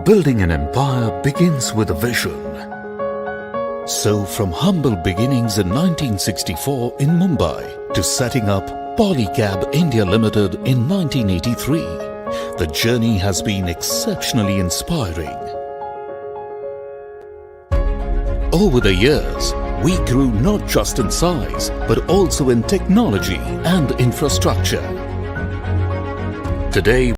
Building an empire begins with a vision. So from humble beginnings in 1964 in Mumbai to setting up Polycab India Limited in 1983, the journey has been exceptionally inspiring. Over the years, we grew not just in size but also in technology and infrastructure. Today,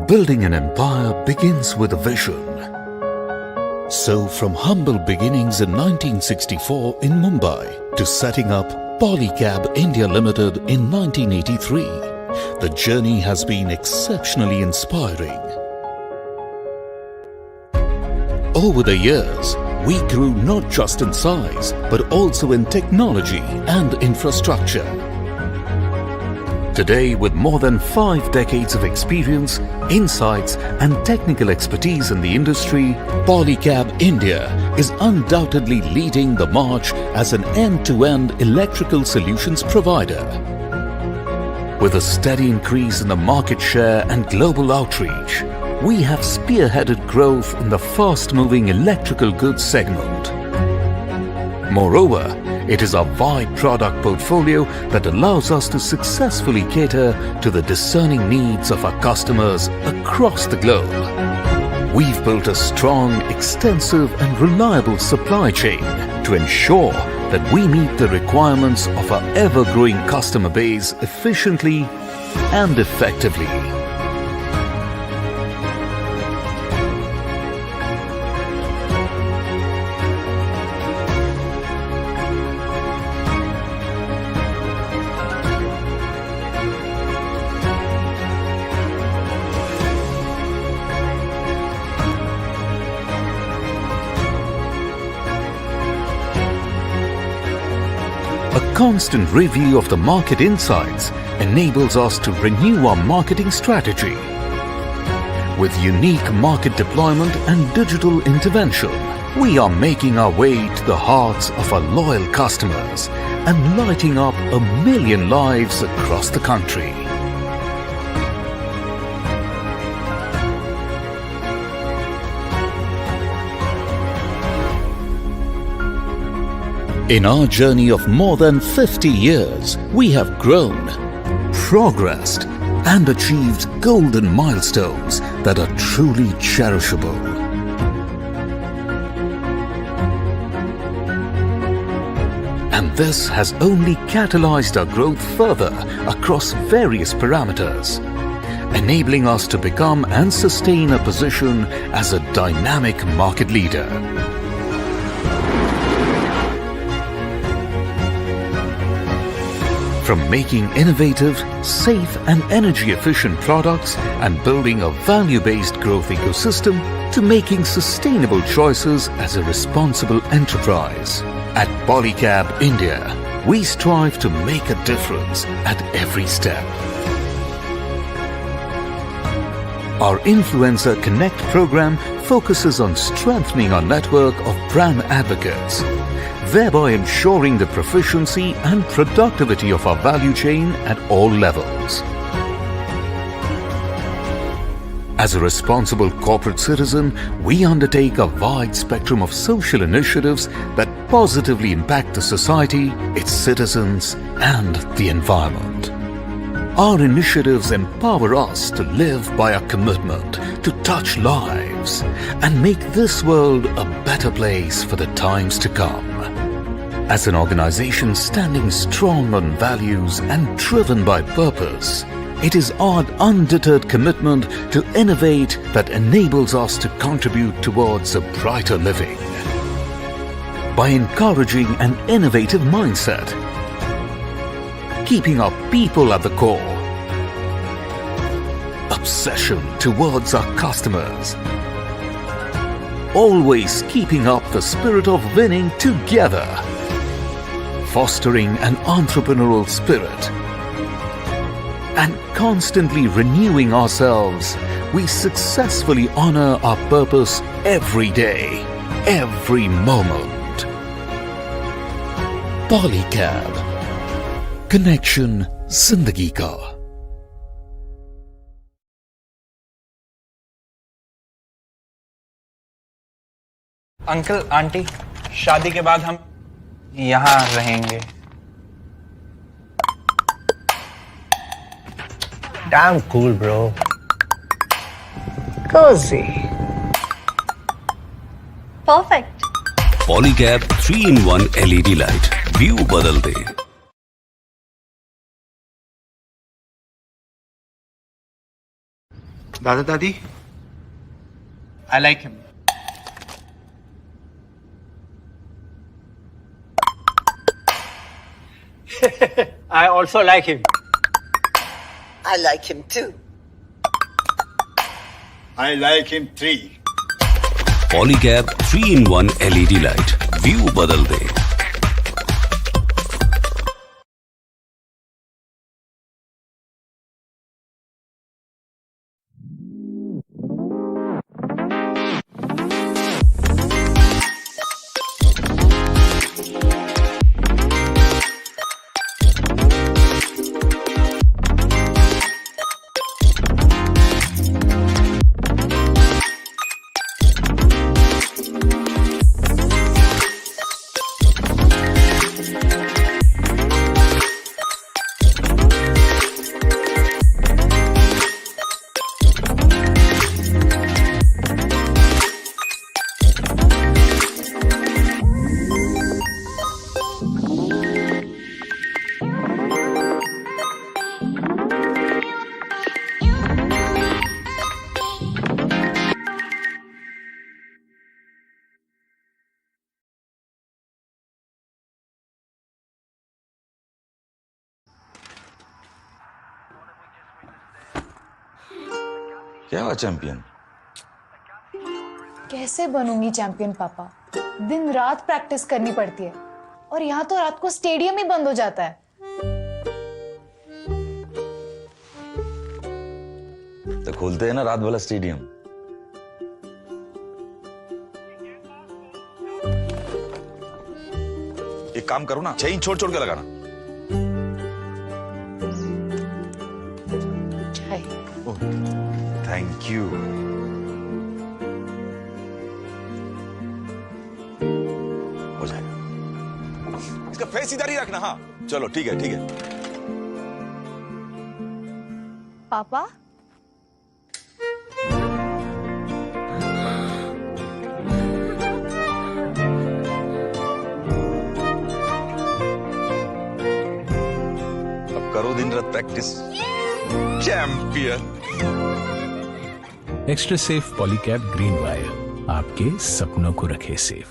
building an empire begins with a vision. So from humble beginnings in 1964 in Mumbai to setting up Polycab India Limited in 1983, the journey has been exceptionally inspiring. Over the years, we grew not just in size but also in technology and infrastructure. Today, with more than 5 decades of experience, insights and technical expertise in the industry, Polycab India is undoubtedly leading the march as an end-to-end electrical solutions provider. With a steady increase in the market share and global outreach, we have spearheaded growth in the fast-moving electrical goods segment. Moreover, it is a wide product portfolio that allows us to successfully cater to the discerning needs of our customers across the globe. We've built a strong, extensive and reliable supply chain to ensure that we meet the requirements of our ever-growing customer base efficiently and effectively. A constant review of the market insights enables us to renew our marketing strategy. With unique market deployment and digital intervention, we are making our way to the hearts of our loyal customers and lighting up 1 million lives across the country. In our journey of more than 50 years, we have grown, progressed, and achieved golden milestones that are truly cherishable. And this has only catalyzed our growth further across various parameters, enabling us to become and sustain a position as a dynamic market leader. From making innovative, safe and energy-efficient products and building a value-based growth ecosystem to making sustainable choices as a responsible enterprise. At Polycab India, we strive to make a difference at every step. Our Influencer Connect program focuses on strengthening our network of brand advocates, thereby ensuring the proficiency and productivity of our value chain at all levels. As a responsible corporate citizen, we undertake a wide spectrum of social initiatives that positively impact the society, its citizens, and the environment. Our initiatives empower us to live by our commitment to touch lives and make this world a better place for the times to come. As an organization standing strong on values and driven by purpose, it is our undeterred commitment to innovate that enables us to contribute towards a brighter living. By encouraging an innovative mindset, keeping our people at the core, obsession towards our customers, always keeping up the spirit of winning together, fostering an entrepreneurial spirit, and constantly renewing ourselves, we successfully honor our purpose every day, every moment. Polycab. Connection जिंदगी का। Uncle aunty, शादी के बाद हम यहाँ रहेंगे। Damn cool, bro. Cozy. Perfect. Polycab 3-in-1 LED light, view बदल दे। दादा दादी, I like him. I also like him. I like him too. I like him 3. Polycab 3-in-1 LED light, view बदल दे। क्या हुआ चैंपियन? कैसे बनूंगी चैंपियन पापा? दिन रात प्रैक्टिस करनी पड़ती है और यहाँ तो रात को स्टेडियम ही बंद हो जाता है। तो खोलते हैं ना रात वाला स्टेडियम। एक काम करो ना, 6 इंच छोड़ छोड़ के लगाना। Thank you. हो जाएगा। इसका फेस इधर ही रखना। हाँ चलो ठीक है ठीक है। पापा अब करो दिन रात practice. Champion. Extra safe Polycab green wire आपके सपनों को रखे सेफ।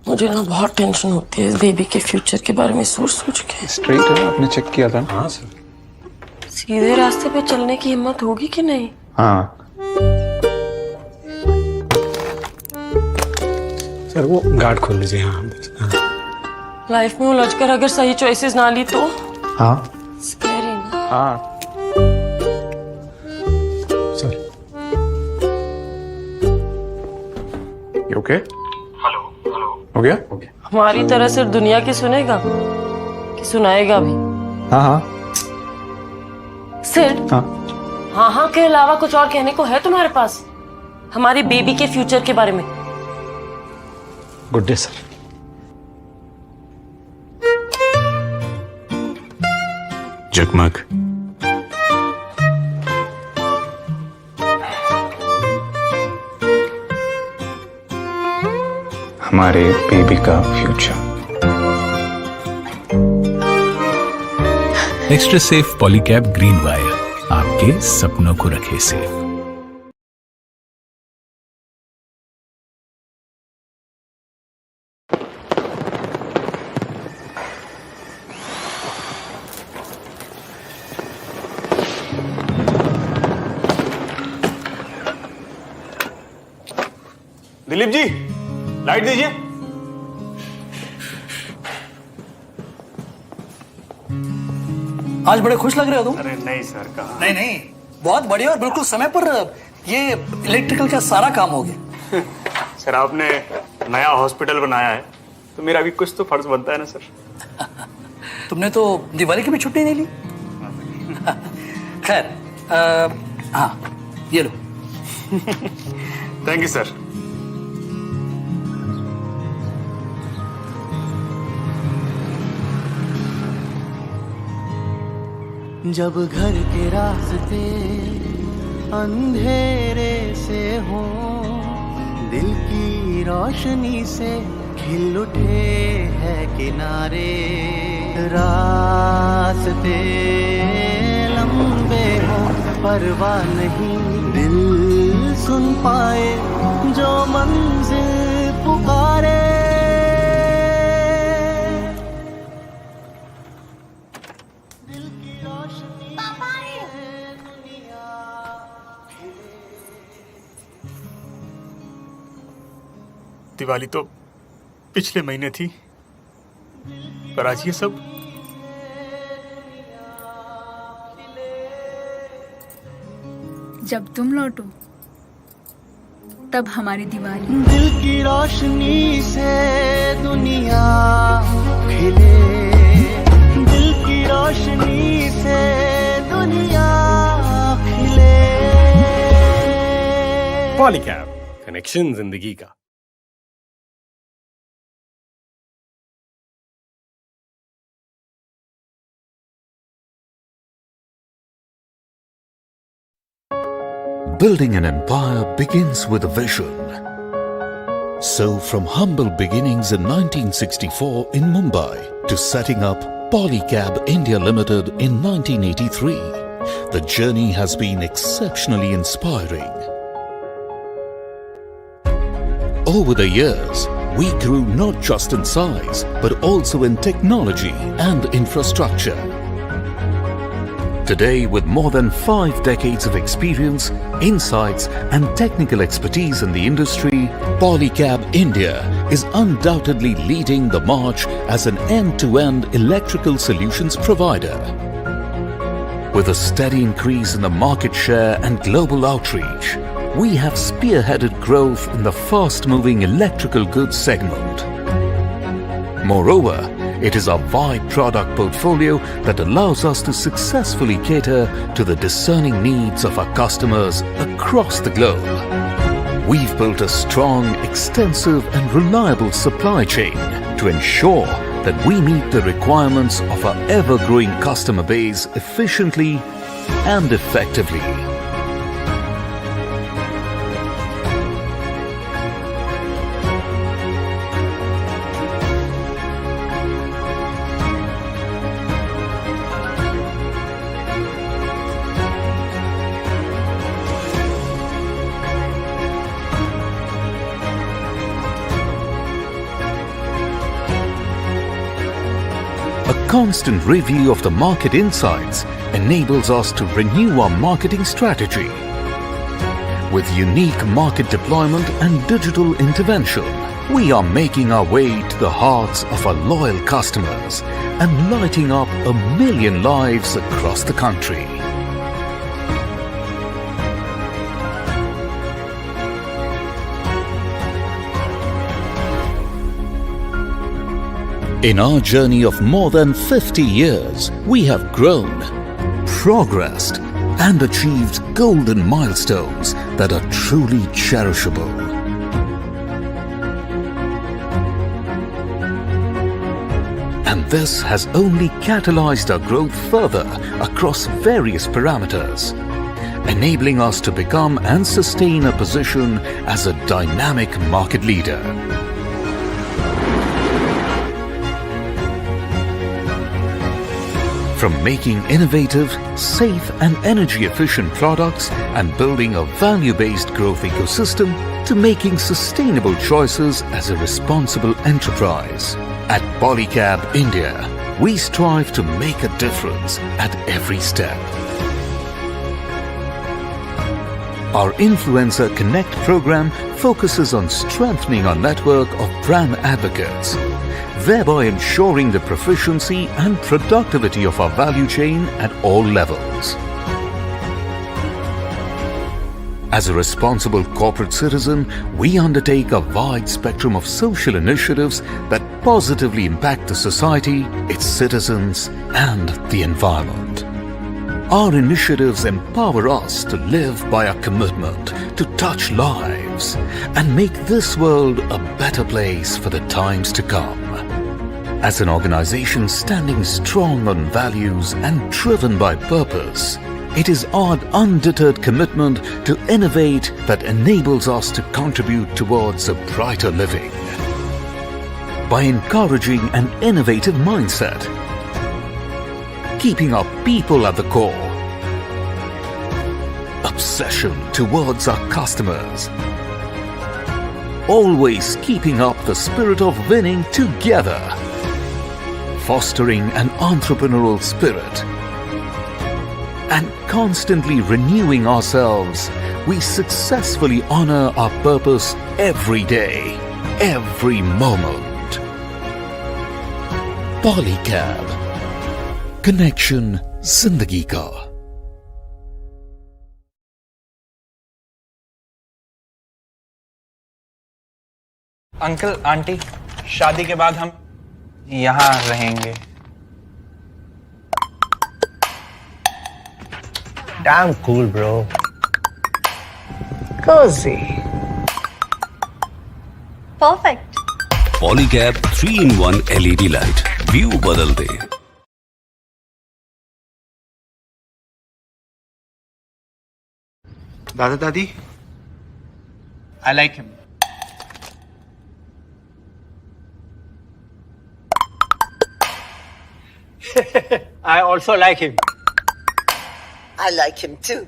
मुझे ना बहुत टेंशन होती है इस बेबी के फ्यूचर के बारे में सोच सोच के। स्ट्रेट है, आपने चेक किया था? हाँ सर। सीधे रास्ते पे चलने की हिम्मत होगी कि नहीं? हाँ सर, वो गार्ड खोल लीजिए। हाँ लाइफ में उलझकर अगर सही चॉइसेस ना ली तो? हाँ स्कैरी ना? हाँ सर। You okay? हेलो हो गया? हमारी तरह सिर्फ दुनिया की सुनेगा कि सुनाएगा भी? हाँ हाँ सिर्फ हाँ हाँ के अलावा कुछ और कहने को है तुम्हारे पास हमारे बेबी के फ्यूचर के बारे में? Good day sir. जगमग हमारे बेबी का future. Extra safe Polycab green wire आपके सपनों को रखे सेफ। दिलीप जी लाइट दीजिए। आज बड़े खुश लग रहे हो तुम। अरे नहीं सर, कहाँ? नहीं नहीं, बहुत बढ़िया और बिल्कुल समय पर ये इलेक्ट्रिकल का सारा काम हो गया। सर आपने नया हॉस्पिटल बनाया है, तो मेरा भी कुछ तो फर्ज बनता है ना सर। तुमने तो दिवाली की भी छुट्टी नहीं ली। खैर, हाँ, ये लो। Thank you sir. जब घर के रास्ते अंधेरे से हो, दिल की रोशनी से खिल उठे हैं किनारे। रास्ते लंबे हो परवाह नहीं, दिल सुन पाए जो मंजिल पुकारे। दिवाली तो पिछले महीने थी, पर आज ये सब। जब तुम लौटो तब हमारी दिवाली। दिल की रोशनी से दुनिया खिले, दिल की रोशनी से दुनिया खिले। पॉलीकैब, कनेक्शन जिंदगी का। Building an empire begins with a vision. So, from humble beginnings in 1964 in Mumbai to setting up Polycab India Limited in 1983, the journey has been exceptionally inspiring. Over the years, we grew not just in size, but also in technology and infrastructure. Today, with more than 5 decades of experience, insights and technical expertise in the industry, Polycab India is undoubtedly leading the march as an end-to-end electrical solutions provider. With a steady increase in the market share and global outreach, we have spearheaded growth in the fast-moving electrical goods segment. Moreover, it is our wide product portfolio that allows us to successfully cater to the discerning needs of our customers across the globe. We've built a strong, extensive and reliable supply chain to ensure that we meet the requirements of our ever-growing customer base efficiently and effectively. A constant review of the market insights enables us to renew our marketing strategy. With unique market deployment and digital intervention, we are making our way to the hearts of our loyal customers and lighting up 1 million lives across the country. In our journey of more than 50 years, we have grown, progressed, and achieved golden milestones that are truly cherishable. And this has only catalyzed our growth further across various parameters, enabling us to become and sustain a position as a dynamic market leader. From making innovative, safe and energy-efficient products and building a value-based growth ecosystem to making sustainable choices as a responsible enterprise. At Polycab India, we strive to make a difference at every step. Our Influencer Connect program focuses on strengthening our network of brand advocates, thereby ensuring the proficiency and productivity of our value chain at all levels. As a responsible corporate citizen, we undertake a wide spectrum of social initiatives that positively impact the society, its citizens, and the environment. Our initiatives empower us to live by our commitment to touch lives and make this world a better place for the times to come. As an organization standing strong on values and driven by purpose, it is our undeterred commitment to innovate that enables us to contribute towards a brighter living. By encouraging an innovative mindset, keeping our people at the core, obsession towards our customers, always keeping up the spirit of winning together, fostering an entrepreneurial spirit, and constantly renewing ourselves, we successfully honor our purpose every day, every moment. Polycab. Connection जिंदगी का. Uncle aunty, शादी के बाद हम यहाँ रहेंगे. Damn cool, bro. Cozy. Perfect. Polycab 3-in-1 LED light view बदल दे. दादा दादी, I like him. I also like him. I like him too.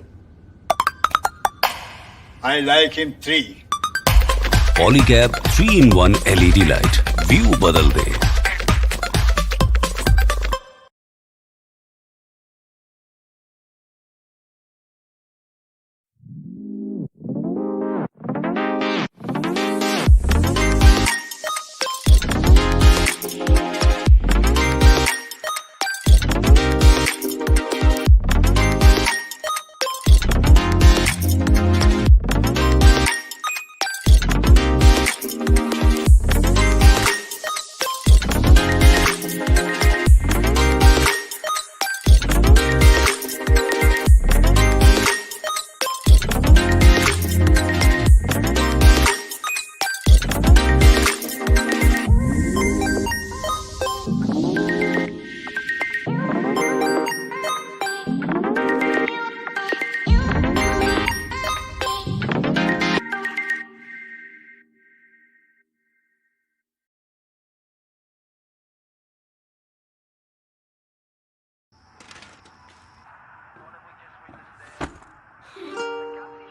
I like him 3. Polycab 3-in-1 LED light view बदल दे.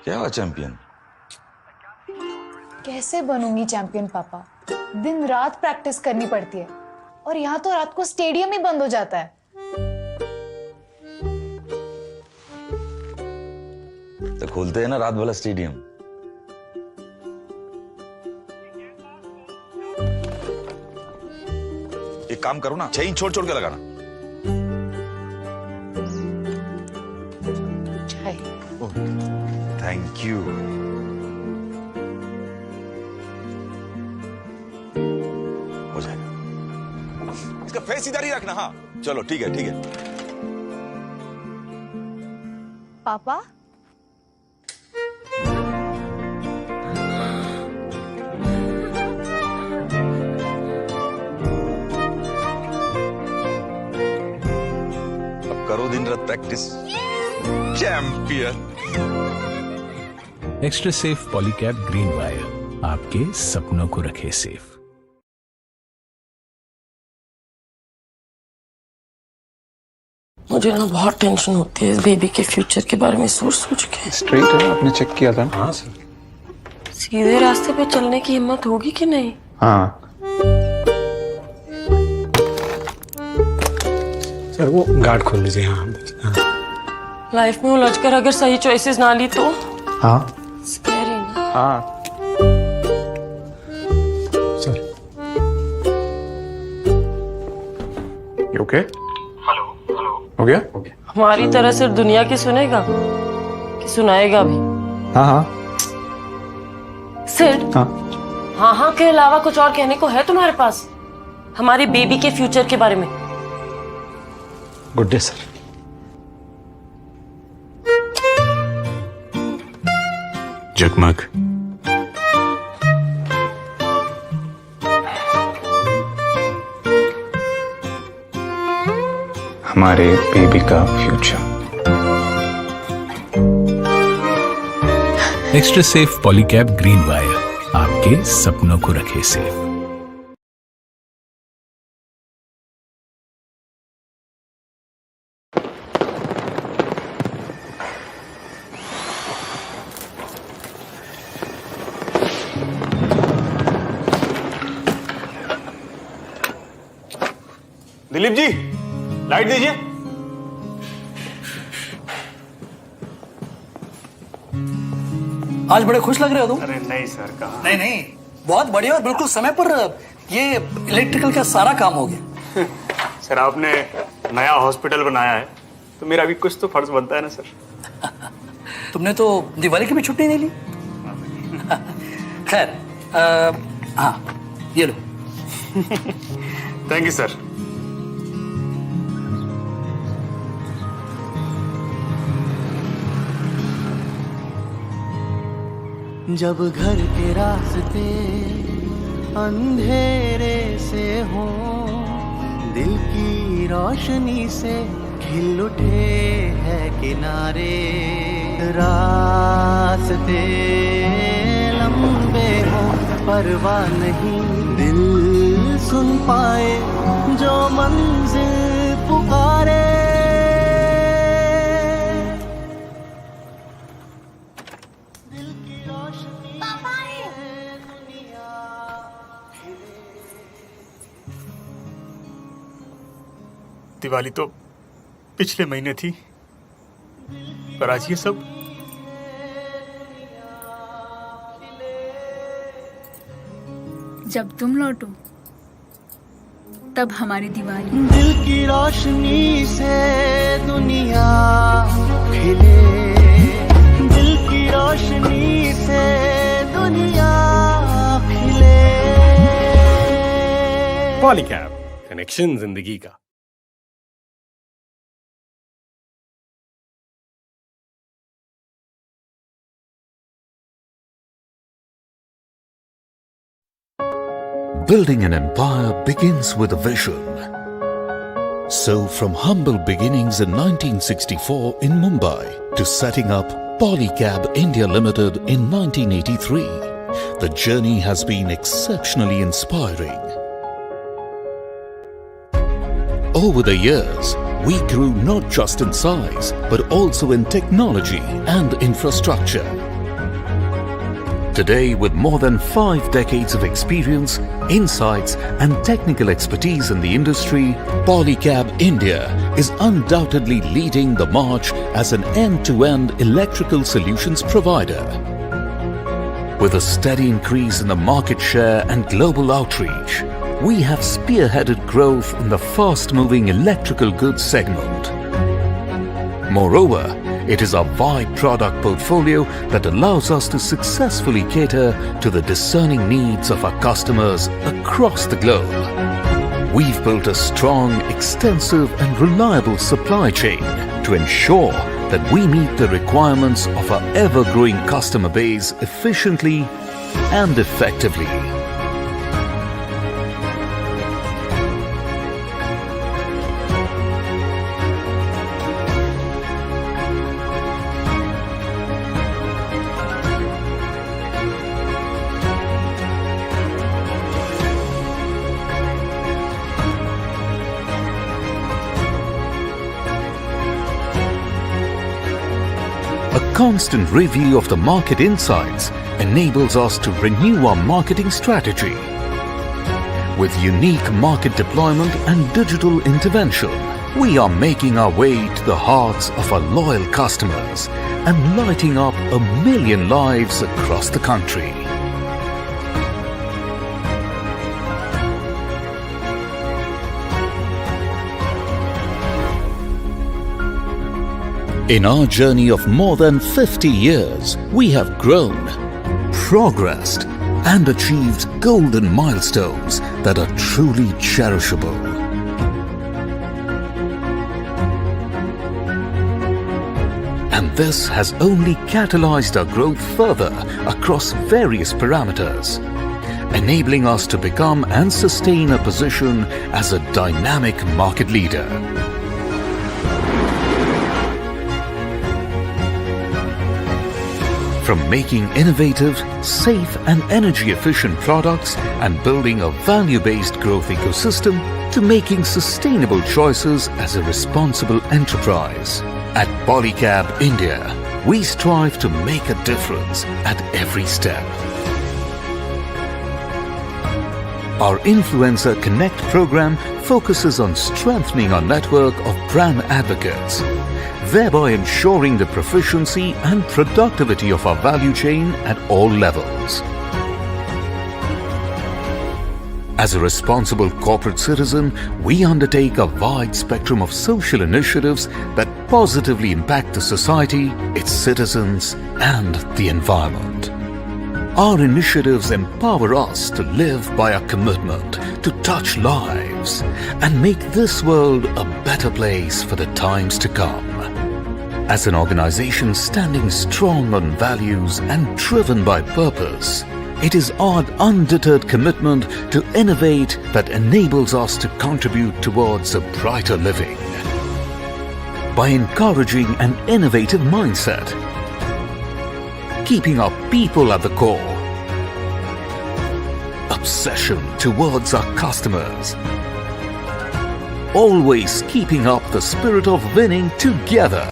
क्या हुआ चैंपियन? कैसे बनूंगी चैंपियन पापा? दिन रात प्रैक्टिस करनी पड़ती है और यहाँ तो रात को स्टेडियम ही बंद हो जाता है. तो खोलते हैं ना रात वाला स्टेडियम. एक काम करो ना, चेन छोड़ छोड़ के लगाना. Thank you. हो जाएगा. इसका फेस इधर ही रखना. हाँ चलो ठीक है ठीक है. पापा अब करो दिन रात practice. Champion. Extra safe Polycab green wire आपके सपनों को रखे सेफ. मुझे ना बहुत टेंशन होती है इस बेबी के फ्यूचर के बारे में सोच सोच के. स्ट्रेट है, आपने चेक किया था? हाँ सर. सीधे रास्ते पे चलने की हिम्मत होगी कि नहीं? हाँ. सर वो गार्ड खोल लीजिए. हाँ. लाइफ में उलझकर अगर सही चॉइसेस ना ली तो हाँ. स्कैरी ना. हाँ. सर. ओके. हो गया? हमारी तरह सिर्फ दुनिया की सुनेगा कि सुनाएगा भी? हाँ हाँ सिड, हाँ हाँ हाँ के अलावा कुछ और कहने को है तुम्हारे पास हमारी बेबी के फ्यूचर के बारे में? Good day sir. जगमग हमारे बेबी का future. Extra safe Polycab green wire आपके सपनों को रखे सेफ। दिलीप जी, लाइट दीजिए। आज बड़े खुश लग रहे हो तुम। अरे नहीं सर, कहाँ? नहीं नहीं, बहुत बढ़िया और बिल्कुल समय पर ये इलेक्ट्रिकल का सारा काम हो गया। सर आपने नया हॉस्पिटल बनाया है तो मेरा भी कुछ तो फर्ज बनता है ना सर। तुमने तो दिवाली की भी छुट्टी नहीं ली। खैर, हाँ ये लो। Thank you sir. जब घर के रास्ते अंधेरे से हो, दिल की रोशनी से खिल उठे हैं किनारे। रास्ते लंबे हो परवाह नहीं, दिल सुन पाए जो मंजिल पुकारे। दिवाली तो पिछले महीने थी, पर आज ये सब। जब तुम लौटो तब हमारी दिवाली। दिल की रोशनी से दुनिया खिले, दिल की रोशनी से दुनिया खिले। पॉलीकैब, कनेक्शन जिंदगी का। Building an empire begins with a vision. So from humble beginnings in 1964 in Mumbai to setting up Polycab India Limited in 1983, the journey has been exceptionally inspiring. Over the years, we grew not just in size, but also in technology and infrastructure. Today, with more than 5 decades of experience, insights and technical expertise in the industry, Polycab India is undoubtedly leading the march as an end-to-end electrical solutions provider. With a steady increase in the market share and global outreach, we have spearheaded growth in the fast-moving electrical goods segment. Moreover, it is our wide product portfolio that allows us to successfully cater to the discerning needs of our customers across the globe. We've built a strong, extensive and reliable supply chain to ensure that we meet the requirements of our ever-growing customer base efficiently and effectively. A constant review of the market insights enables us to renew our marketing strategy. With unique market deployment and digital intervention, we are making our way to the hearts of our loyal customers and lighting up 1 million lives across the country. In our journey of more than 50 years, we have grown, progressed, and achieved golden milestones that are truly cherishable. And this has only catalyzed our growth further across various parameters, enabling us to become and sustain a position as a dynamic market leader. From making innovative, safe and energy-efficient products and building a value-based growth ecosystem to making sustainable choices as a responsible enterprise. At Polycab India, we strive to make a difference at every step. Our Influencer Connect program focuses on strengthening our network of brand advocates, thereby ensuring the proficiency and productivity of our value chain at all levels. As a responsible corporate citizen, we undertake a wide spectrum of social initiatives that positively impact the society, its citizens, and the environment. Our initiatives empower us to live by our commitment to touch lives and make this world a better place for the times to come. As an organization standing strong on values and driven by purpose, it is our undeterred commitment to innovate that enables us to contribute towards a brighter living. By encouraging an innovative mindset, keeping our people at the core, obsession towards our customers, always keeping up the spirit of winning together.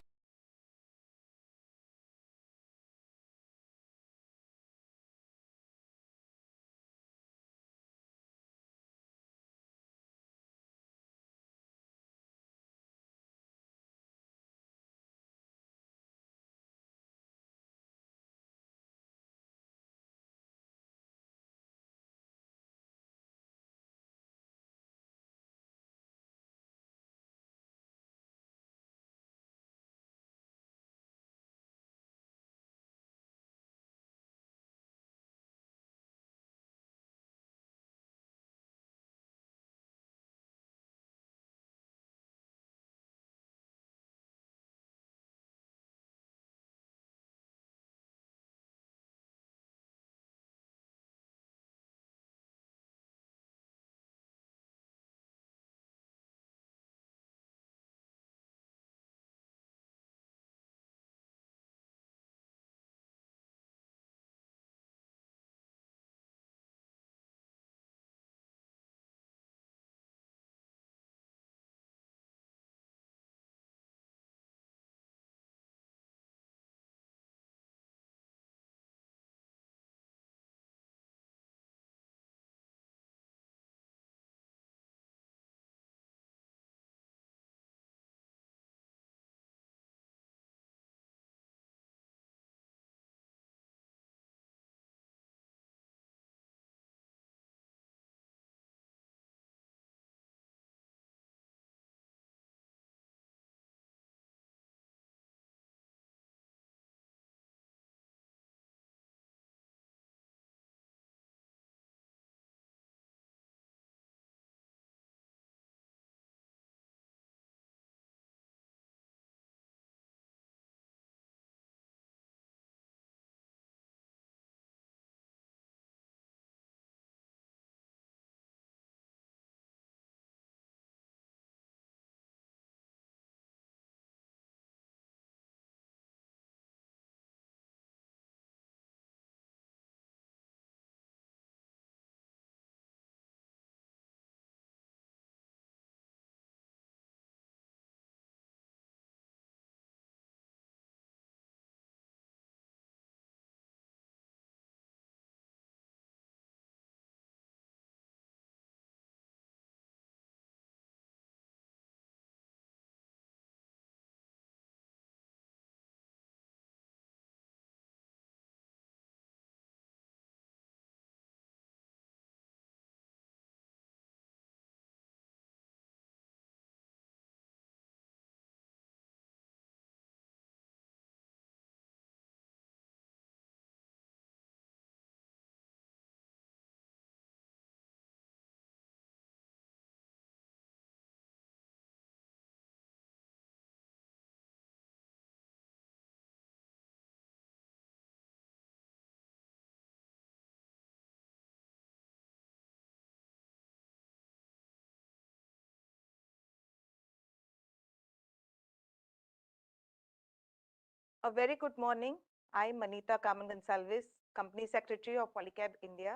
A very good morning. I'm Manita Kaman Gonsalves, Company Secretary of Polycab India.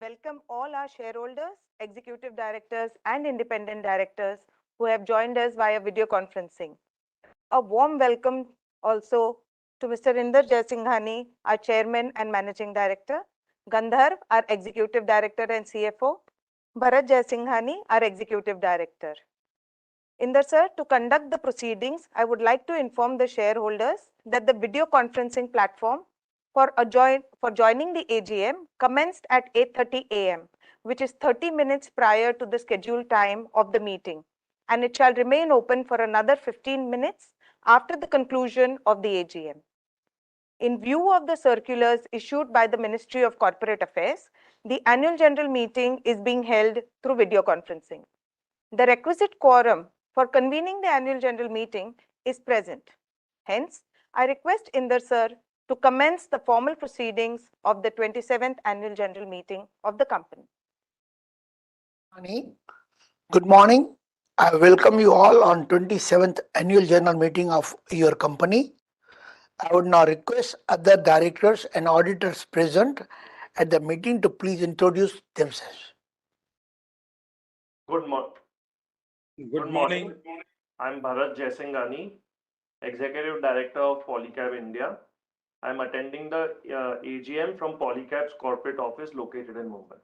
Welcome all our shareholders, executive directors, and independent directors who have joined us via video conferencing. A warm welcome also to Mr. Inder Jaisinghani, our Chairman and Managing Director, Gandharv, our Executive Director and CFO, Bharat Jaisinghani, our Executive Director. Inder sir, to conduct the proceedings, I would like to inform the shareholders that the video conferencing platform for joining the AGM commenced at 8:30 a.m., which is 30 minutes prior to the scheduled time of the meeting, and it shall remain open for another 15 minutes after the conclusion of the AGM. In view of the circulars issued by the Ministry of Corporate Affairs, the annual general meeting is being held through video conferencing. The requisite quorum for convening the annual general meeting is present. Hence, I request Inder sir to commence the formal proceedings of the 27th annual general meeting of the company. Good morning. I welcome you all on 27th annual general meeting of your company. I would now request other directors and auditors present at the meeting to please introduce themselves. Good morning. Good morning. I'm Bharat Jaisinghani, Executive Director of Polycab India. I'm attending the AGM from Polycab's corporate office located in Mumbai.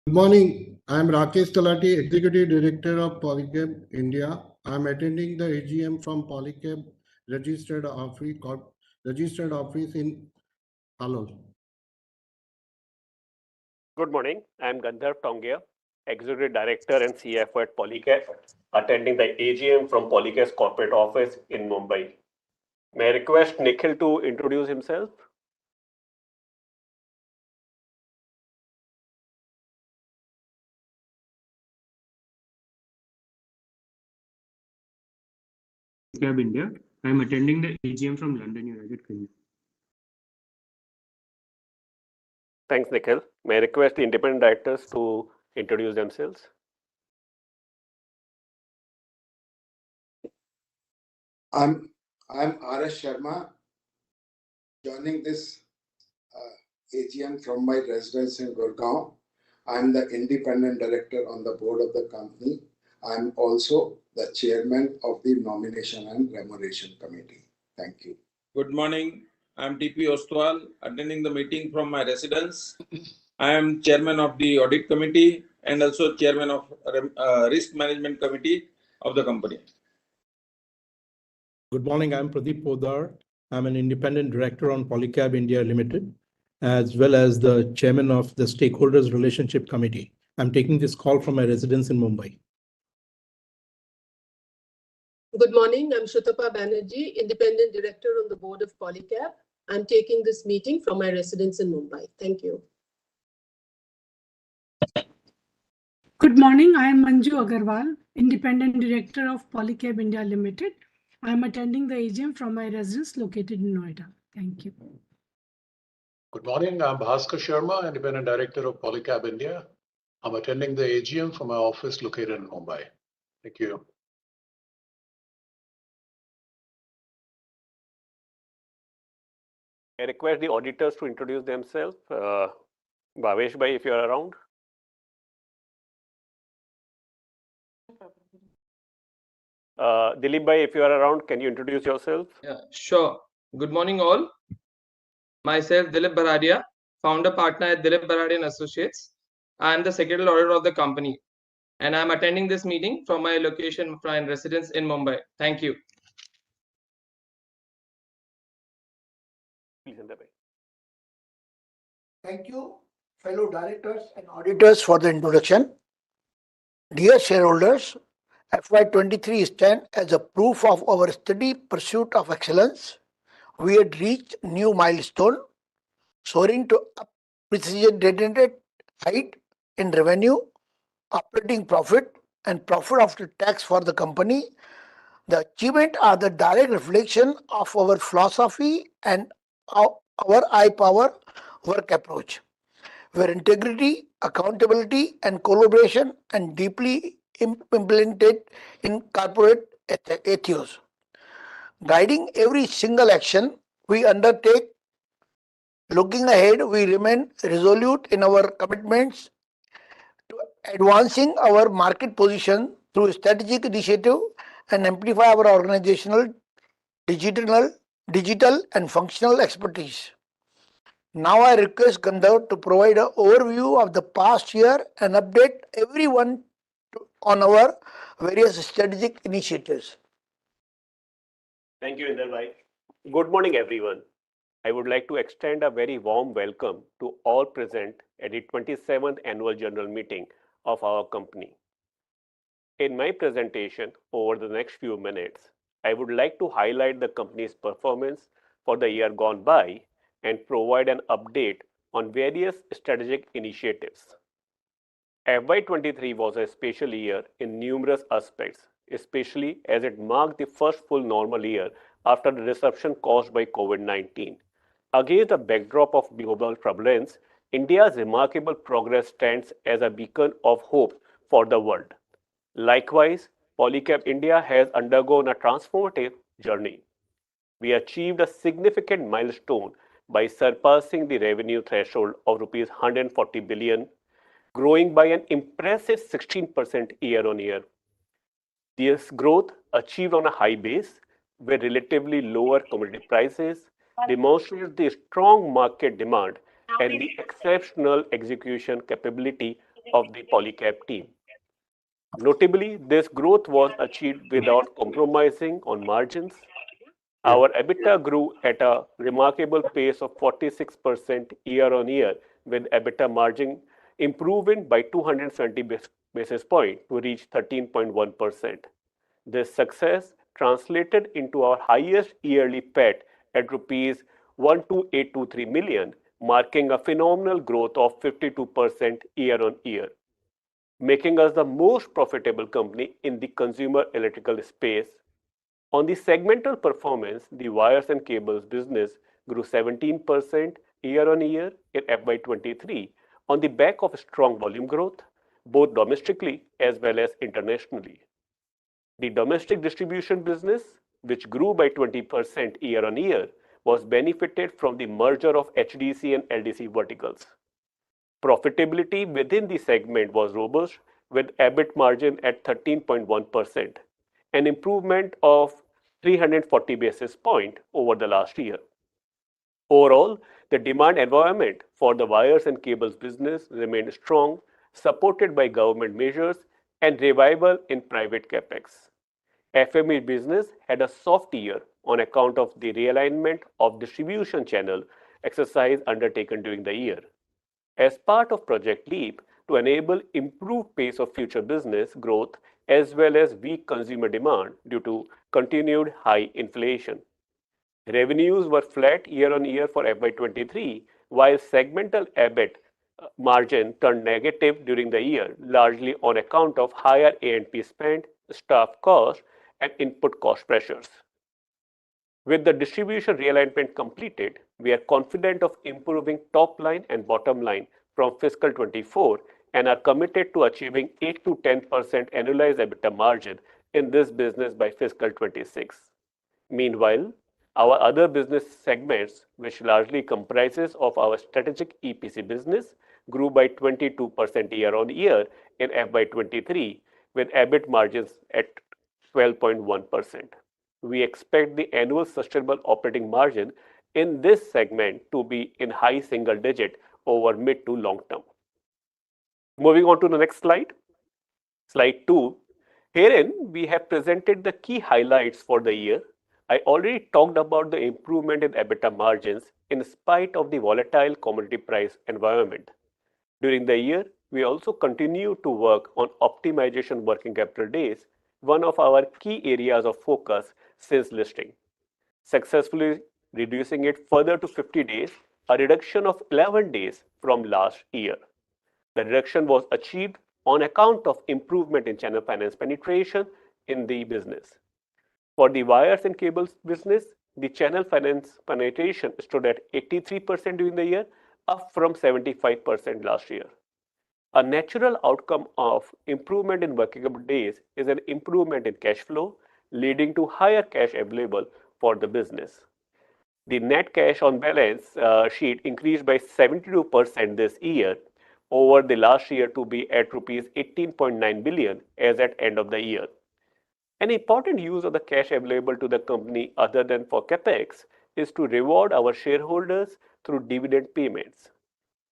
Good morning. I am Rakesh Talati, Executive Director of Polycab India. I am attending the AGM from Polycab registered office in Halol. Good morning. I am Gandharv Tongia, Executive Director and CFO at Polycab, attending the AGM from Polycab's corporate office in Mumbai. May I request Nikhil to introduce himself? Polycab India. I am attending the AGM from London, United Kingdom. Thanks, Nikhil. May I request the independent directors to introduce themselves? I'm R.S. Sharma, joining this AGM from my residence in Gurgaon. I'm the independent director on the board of the company. I'm also the chairman of the nomination and remuneration committee. Thank you. Good morning. I'm DP Ostwal, attending the meeting from my residence. I am chairman of the audit committee and also chairman of risk management committee of the company. Good morning. I'm Pradeep Podar. I'm an independent director on Polycab India Limited, as well as the chairman of the stakeholders relationship committee. I'm taking this call from my residence in Mumbai. Good morning. I'm Shrutapa Banerjee, independent director on the board of Polycab. I'm taking this meeting from my residence in Mumbai. Thank you. Good morning. I am Manju Agarwal, independent director of Polycab India Limited. I am attending the AGM from my residence located in Noida. Thank you. Good morning. I'm Bhaskar Sharma, independent director of Polycab India. I'm attending the AGM from my office located in Mumbai. Thank you. I request the auditors to introduce themselves. Bhavesh Bhai, if you are around. Dilip Bhai, if you are around, can you introduce yourself? Yeah, sure. Good morning, all. Myself, Dilip Baradia, founder partner at Dilip Baradia and Associates. I am the secretarial auditor of the company, and I am attending this meeting from my location and residence in Mumbai. Thank you. Thank you, fellow directors and auditors, for the introduction. Dear shareholders, FY23 stands as a proof of our steady pursuit of excellence. We had reached new milestone, soaring to unprecedented height in revenue, operating profit, and profit after tax for the company. The achievement are the direct reflection of our philosophy and our high power work approach, where integrity, accountability, and collaboration and deeply implemented in corporate ethos. Guiding every single action we undertake, looking ahead, we remain resolute in our commitments to advancing our market position through strategic initiative and amplify our organizational, digital and functional expertise. Now I request Gandharv to provide an overview of the past year and update everyone on our various strategic initiatives. Thank you, Inder bhai. Good morning, everyone. I would like to extend a very warm welcome to all present at the 27th Annual General Meeting of our company. In my presentation over the next few minutes, I would like to highlight the company's performance for the year gone by and provide an update on various strategic initiatives. FY23 was a special year in numerous aspects, especially as it marked the first full normal year after the disruption caused by COVID-19. Against the backdrop of global turbulence, India's remarkable progress stands as a beacon of hope for the world. Likewise, Polycab India has undergone a transformative journey. We achieved a significant milestone by surpassing the revenue threshold of Rs 140 billion, growing by an impressive 16% year-on-year. This growth, achieved on a high base with relatively lower commodity prices, demonstrates the strong market demand and the exceptional execution capability of the Polycab team. Notably, this growth was achieved without compromising on margins. Our EBITDA grew at a remarkable pace of 46% year-on-year, with EBITDA margin improving by 270 basis points to reach 13.1%. This success translated into our highest yearly PAT at Rs 12823 million, marking a phenomenal growth of 52% year-on-year, making us the most profitable company in the consumer electrical space. On the segmental performance, the wires and cables business grew 17% year-on-year in FY23 on the back of strong volume growth, both domestically as well as internationally. The domestic distribution business, which grew by 20% year-on-year, was benefited from the merger of HDC and LDC verticals. Profitability within the segment was robust, with EBIT margin at 13.1%, an improvement of 340 basis points over the last year. Overall, the demand environment for the wires and cables business remained strong, supported by government measures and revival in private capex. FME business had a soft year on account of the realignment of distribution channel exercise undertaken during the year. As part of Project Leap, to enable improved pace of future business growth as well as weak consumer demand due to continued high inflation. Revenues were flat year-on-year for FY23, while segmental EBIT margin turned negative during the year, largely on account of higher A&P spend, staff costs, and input cost pressures. With the distribution realignment completed, we are confident of improving top line and bottom line from fiscal 24 and are committed to achieving 8 to 10% annualized EBITDA margin in this business by fiscal 26. Meanwhile, our other business segments, which largely comprises of our strategic EPC business, grew by 22% year-on-year in FY23, with EBIT margins at 12.1%. We expect the annual sustainable operating margin in this segment to be in high single digit over mid to long term. Moving on to the next slide. Slide 2. Herein, we have presented the key highlights for the year. I already talked about the improvement in EBITDA margins in spite of the volatile commodity price environment. During the year, we also continue to work on optimization working capital days, one of our key areas of focus since listing, successfully reducing it further to 50 days, a reduction of 11 days from last year. The reduction was achieved on account of improvement in channel finance penetration in the business. For the wires and cables business, the channel finance penetration stood at 83% during the year, up from 75% last year. A natural outcome of improvement in working capital days is an improvement in cash flow, leading to higher cash available for the business. The net cash on balance sheet increased by 72% this year over the last year to be at rupees 18.9 billion as at end of the year. An important use of the cash available to the company other than for capex is to reward our shareholders through dividend payments.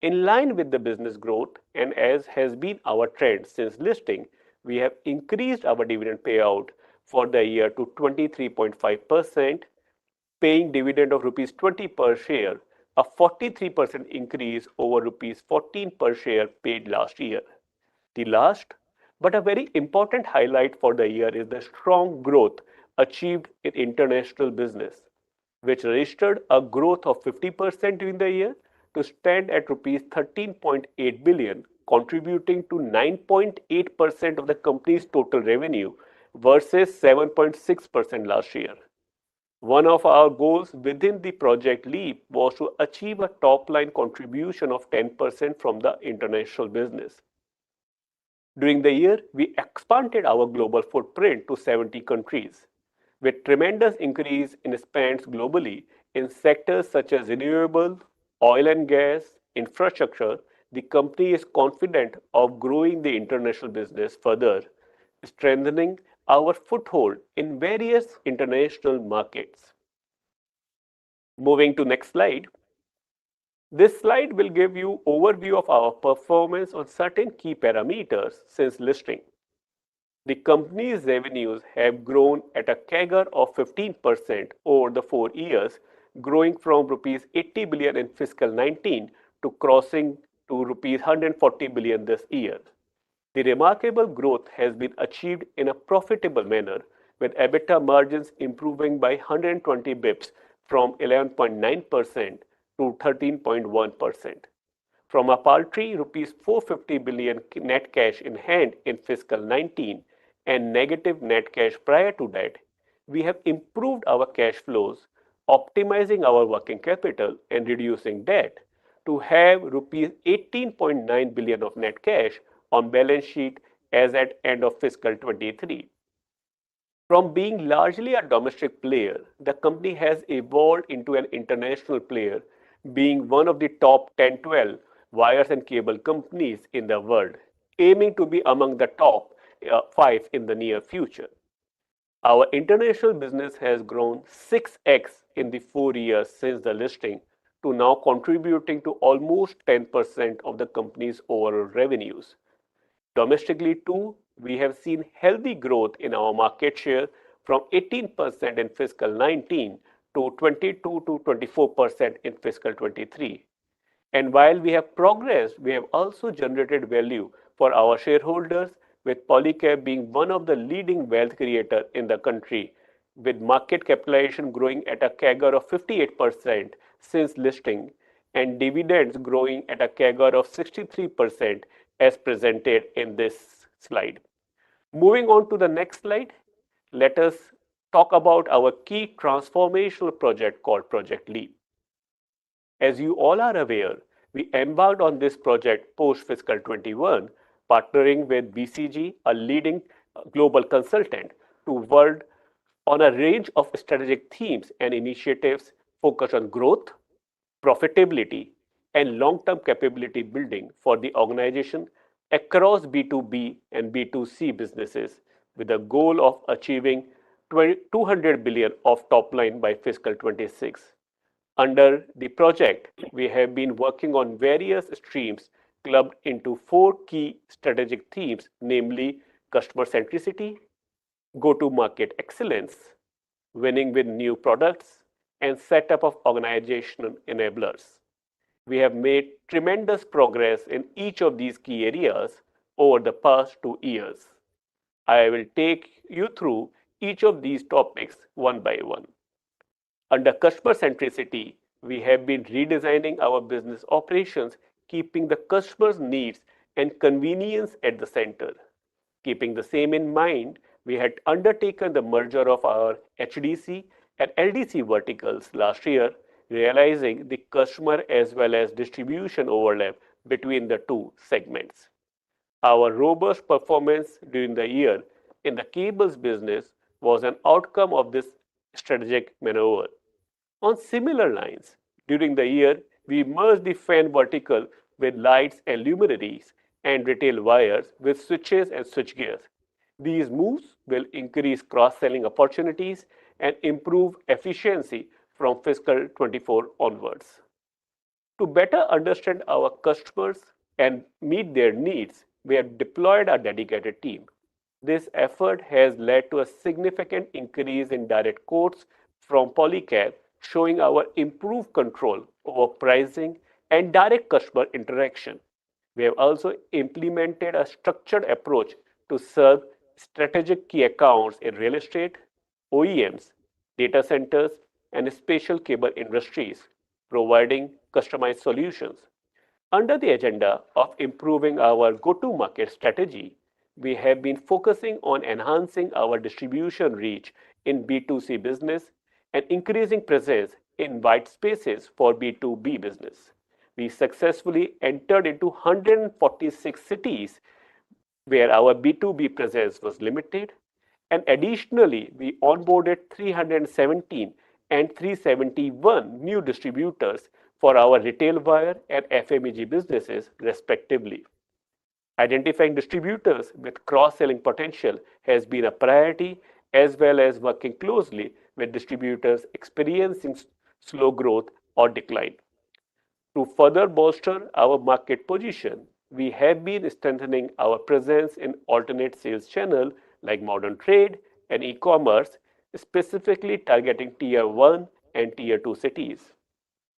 In line with the business growth and as has been our trend since listing, we have increased our dividend payout for the year to 23.5%, paying dividend of rupees 20 per share, a 43% increase over rupees 14 per share paid last year. The last, but a very important highlight for the year is the strong growth achieved in international business, which registered a growth of 50% during the year to stand at rupees 13.8 billion, contributing to 9.8% of the company's total revenue versus 7.6% last year. One of our goals within the Project LEAP was to achieve a top line contribution of 10% from the international business. During the year, we expanded our global footprint to 70 countries. With tremendous increase in spends globally in sectors such as renewable, oil and gas, infrastructure, the company is confident of growing the international business further, strengthening our foothold in various international markets. Moving to next slide. This slide will give you overview of our performance on certain key parameters since listing. The company's revenues have grown at a CAGR of 15% over the 4 years, growing from rupees 80 billion in fiscal 19 to crossing to rupees 140 billion this year. The remarkable growth has been achieved in a profitable manner, with EBITDA margins improving by 120 bips from 11.9% to 13.1%. From a paltry rupees 450 billion net cash in hand in fiscal 19 and negative net cash prior to that, we have improved our cash flows, optimizing our working capital and reducing debt to have rupees 18.9 billion of net cash on balance sheet as at end of fiscal 23. From being largely a domestic player, the company has evolved into an international player, being one of the top 10-12 wires and cable companies in the world, aiming to be among the top 5 in the near future. Our international business has grown 6x in the 4 years since the listing to now contributing to almost 10% of the company's overall revenues. Domestically too, we have seen healthy growth in our market share from 18% in fiscal 19 to 22 to 24% in fiscal 23. And while we have progressed, we have also generated value for our shareholders, with Polycab being one of the leading wealth creators in the country, with market capitalization growing at a CAGR of 58% since listing and dividends growing at a CAGR of 63% as presented in this slide. Moving on to the next slide, let us talk about our key transformational project called Project LEAP. As you all are aware, we embarked on this project post fiscal 21, partnering with BCG, a leading global consultant, to work on a range of strategic themes and initiatives focused on growth, profitability, and long-term capability building for the organization across B2B and B2C businesses, with a goal of achieving 200 billion of top line by fiscal 26. Under the project, we have been working on various streams clubbed into 4 key strategic themes, namely customer centricity, go-to-market excellence, winning with new products, and setup of organizational enablers. We have made tremendous progress in each of these key areas over the past 2 years. I will take you through each of these topics one by one. Under customer centricity, we have been redesigning our business operations, keeping the customer's needs and convenience at the center. Keeping the same in mind, we had undertaken the merger of our HDC and LDC verticals last year, realizing the customer as well as distribution overlap between the two segments. Our robust performance during the year in the cables business was an outcome of this strategic maneuver. On similar lines, during the year, we merged the fan vertical with lights and luminaries and retail wires with switches and switchgears. These moves will increase cross-selling opportunities and improve efficiency from fiscal 24 onwards. To better understand our customers and meet their needs, we have deployed a dedicated team. This effort has led to a significant increase in direct quotes from Polycab, showing our improved control over pricing and direct customer interaction. We have also implemented a structured approach to serve strategic key accounts in real estate, OEMs, data centers, and special cable industries, providing customized solutions. Under the agenda of improving our go to market strategy, we have been focusing on enhancing our distribution reach in B2C business and increasing presence in white spaces for B2B business. We successfully entered into 146 cities where our B2B presence was limited, and additionally, we onboarded 317 and 371 new distributors for our retail wire and FMEG businesses, respectively. Identifying distributors with cross-selling potential has been a priority, as well as working closely with distributors experiencing slow growth or decline. To further bolster our market position, we have been strengthening our presence in alternate sales channels like modern trade and e-commerce, specifically targeting Tier 1 and Tier 2 cities.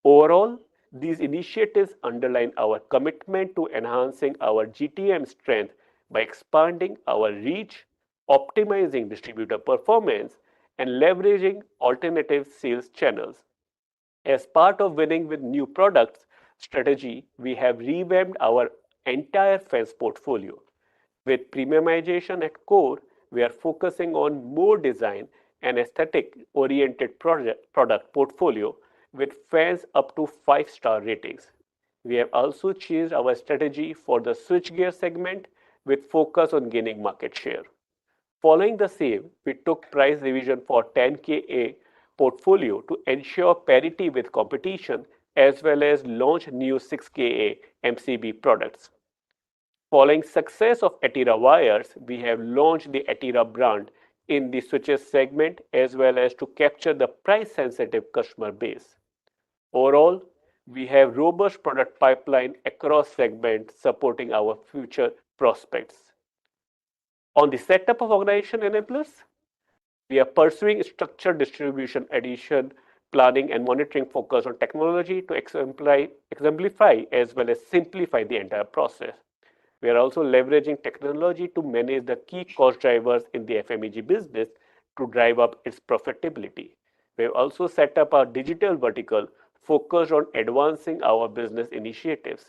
Overall, these initiatives underline our commitment to enhancing our GTM strength by expanding our reach, optimizing distributor performance, and leveraging alternative sales channels. As part of winning with new products strategy, we have revamped our entire fence portfolio. With premiumization at core, we are focusing on more design and aesthetic oriented product portfolio with fans up to 5-star ratings. We have also changed our strategy for the switchgear segment with focus on gaining market share. Following the same, we took price revision for 10KA portfolio to ensure parity with competition as well as launch new 6KA MCB products. Following success of Atira wires, we have launched the Atira brand in the switches segment as well as to capture the price sensitive customer base. Overall, we have robust product pipeline across segments supporting our future prospects. On the setup of organization enablers, we are pursuing structured distribution addition, planning and monitoring focus on technology to exemplify as well as simplify the entire process. We are also leveraging technology to manage the key cost drivers in the FMEG business to drive up its profitability. We have also set up a digital vertical focused on advancing our business initiatives.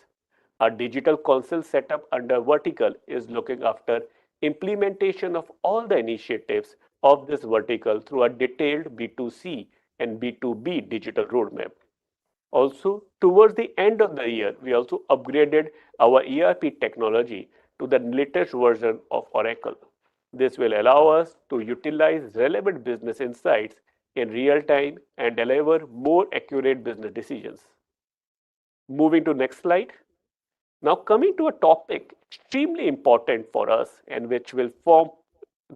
Our digital council setup under vertical is looking after implementation of all the initiatives of this vertical through a detailed B2C and B2B digital roadmap. Also, towards the end of the year, we also upgraded our ERP technology to the latest version of Oracle. This will allow us to utilize relevant business insights in real time and deliver more accurate business decisions. Moving to next slide. Now coming to a topic extremely important for us and which will form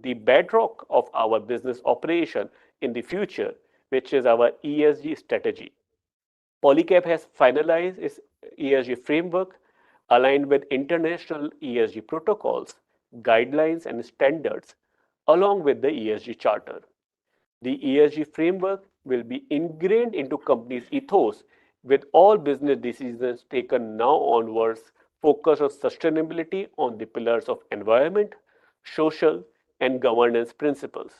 the bedrock of our business operation in the future, which is our ESG strategy. Polycab has finalized its ESG framework aligned with international ESG protocols, guidelines, and standards, along with the ESG charter. The ESG framework will be ingrained into company's ethos with all business decisions taken now onwards focus on sustainability on the pillars of environment, social, and governance principles.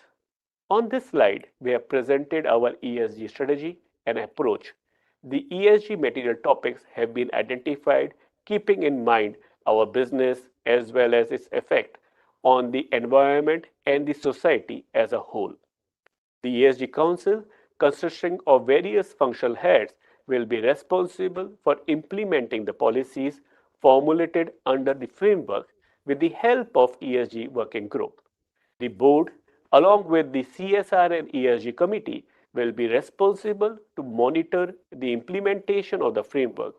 On this slide, we have presented our ESG strategy and approach. The ESG material topics have been identified keeping in mind our business as well as its effect on the environment and the society as a whole. The ESG Council, consisting of various functional heads, will be responsible for implementing the policies formulated under the framework with the help of ESG Working Group. The board, along with the CSR and ESG committee, will be responsible to monitor the implementation of the framework.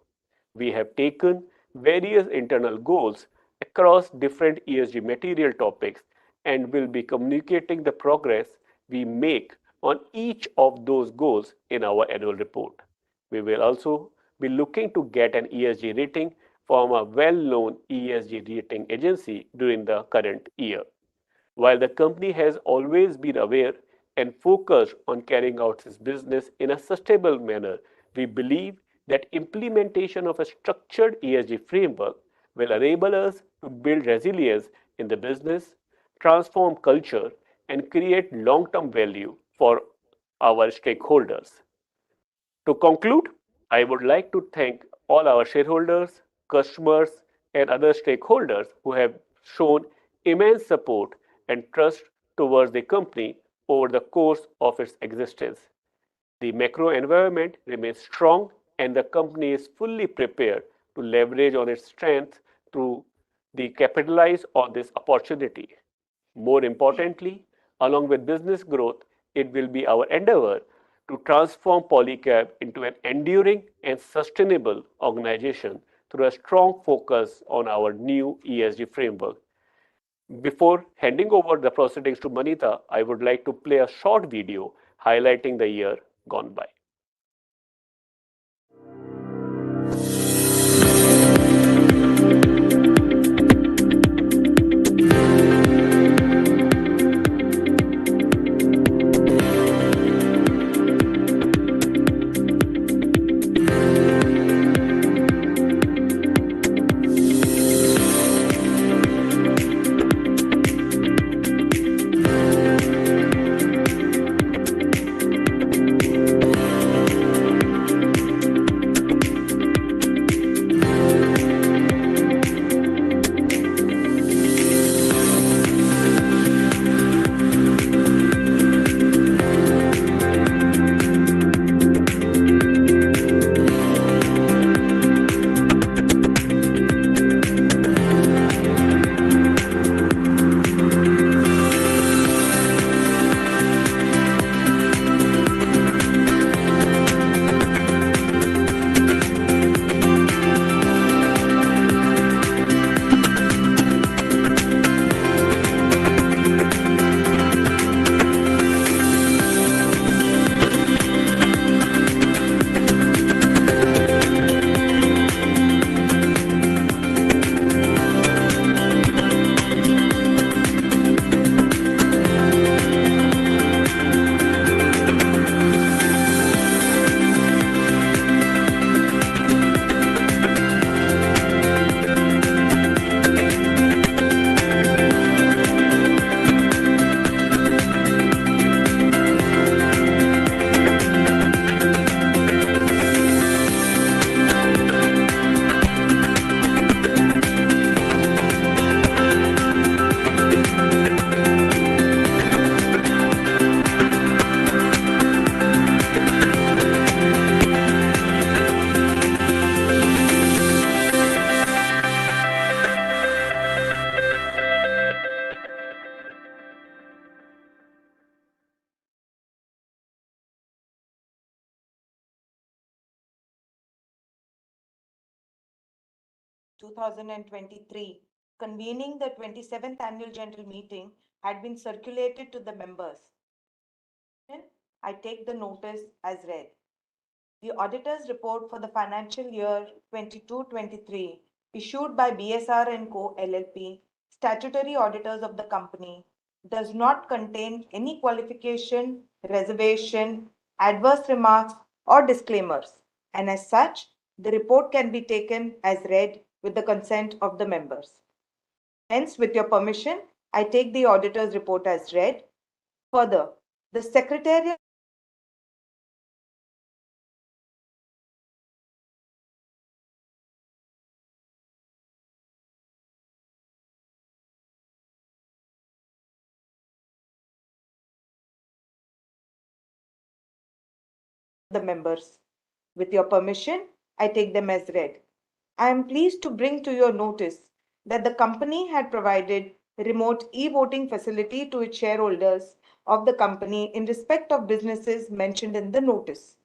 We have taken various internal goals across different ESG material topics and will be communicating the progress we make on each of those goals in our annual report. We will also be looking to get an ESG rating from a well-known ESG rating agency during the current year. While the company has always been aware and focused on carrying out its business in a sustainable manner, we believe that implementation of a structured ESG framework will enable us to build resilience in the business, transform culture, and create long-term value for our stakeholders. To conclude, I would like to thank all our shareholders, customers, and other stakeholders who have shown immense support and trust towards the company over the course of its existence. The macro environment remains strong, and the company is fully prepared to leverage on its strength to capitalize on this opportunity. More importantly, along with business growth, it will be our endeavor to transform Polycab into an enduring and sustainable organization through a strong focus on our new ESG framework. Before handing over the proceedings to Manita, I would like to play a short video highlighting the year gone by. (2023), convening the 27th Annual General Meeting had been circulated to the members. I take the notice as read. The auditor's report for the financial year 22-23 issued by BSR & Co. LLP, statutory auditors of the company, does not contain any qualification, reservation, adverse remarks, or disclaimers, and as such, the report can be taken as read with the consent of the members. Hence, with your permission, I take the auditor's report as read. Further, the Secretariat the members. With your permission, I take them as read. I am pleased to bring to your notice that the company had provided remote e-voting facility to its shareholders of the company in respect of businesses mentioned in the notice.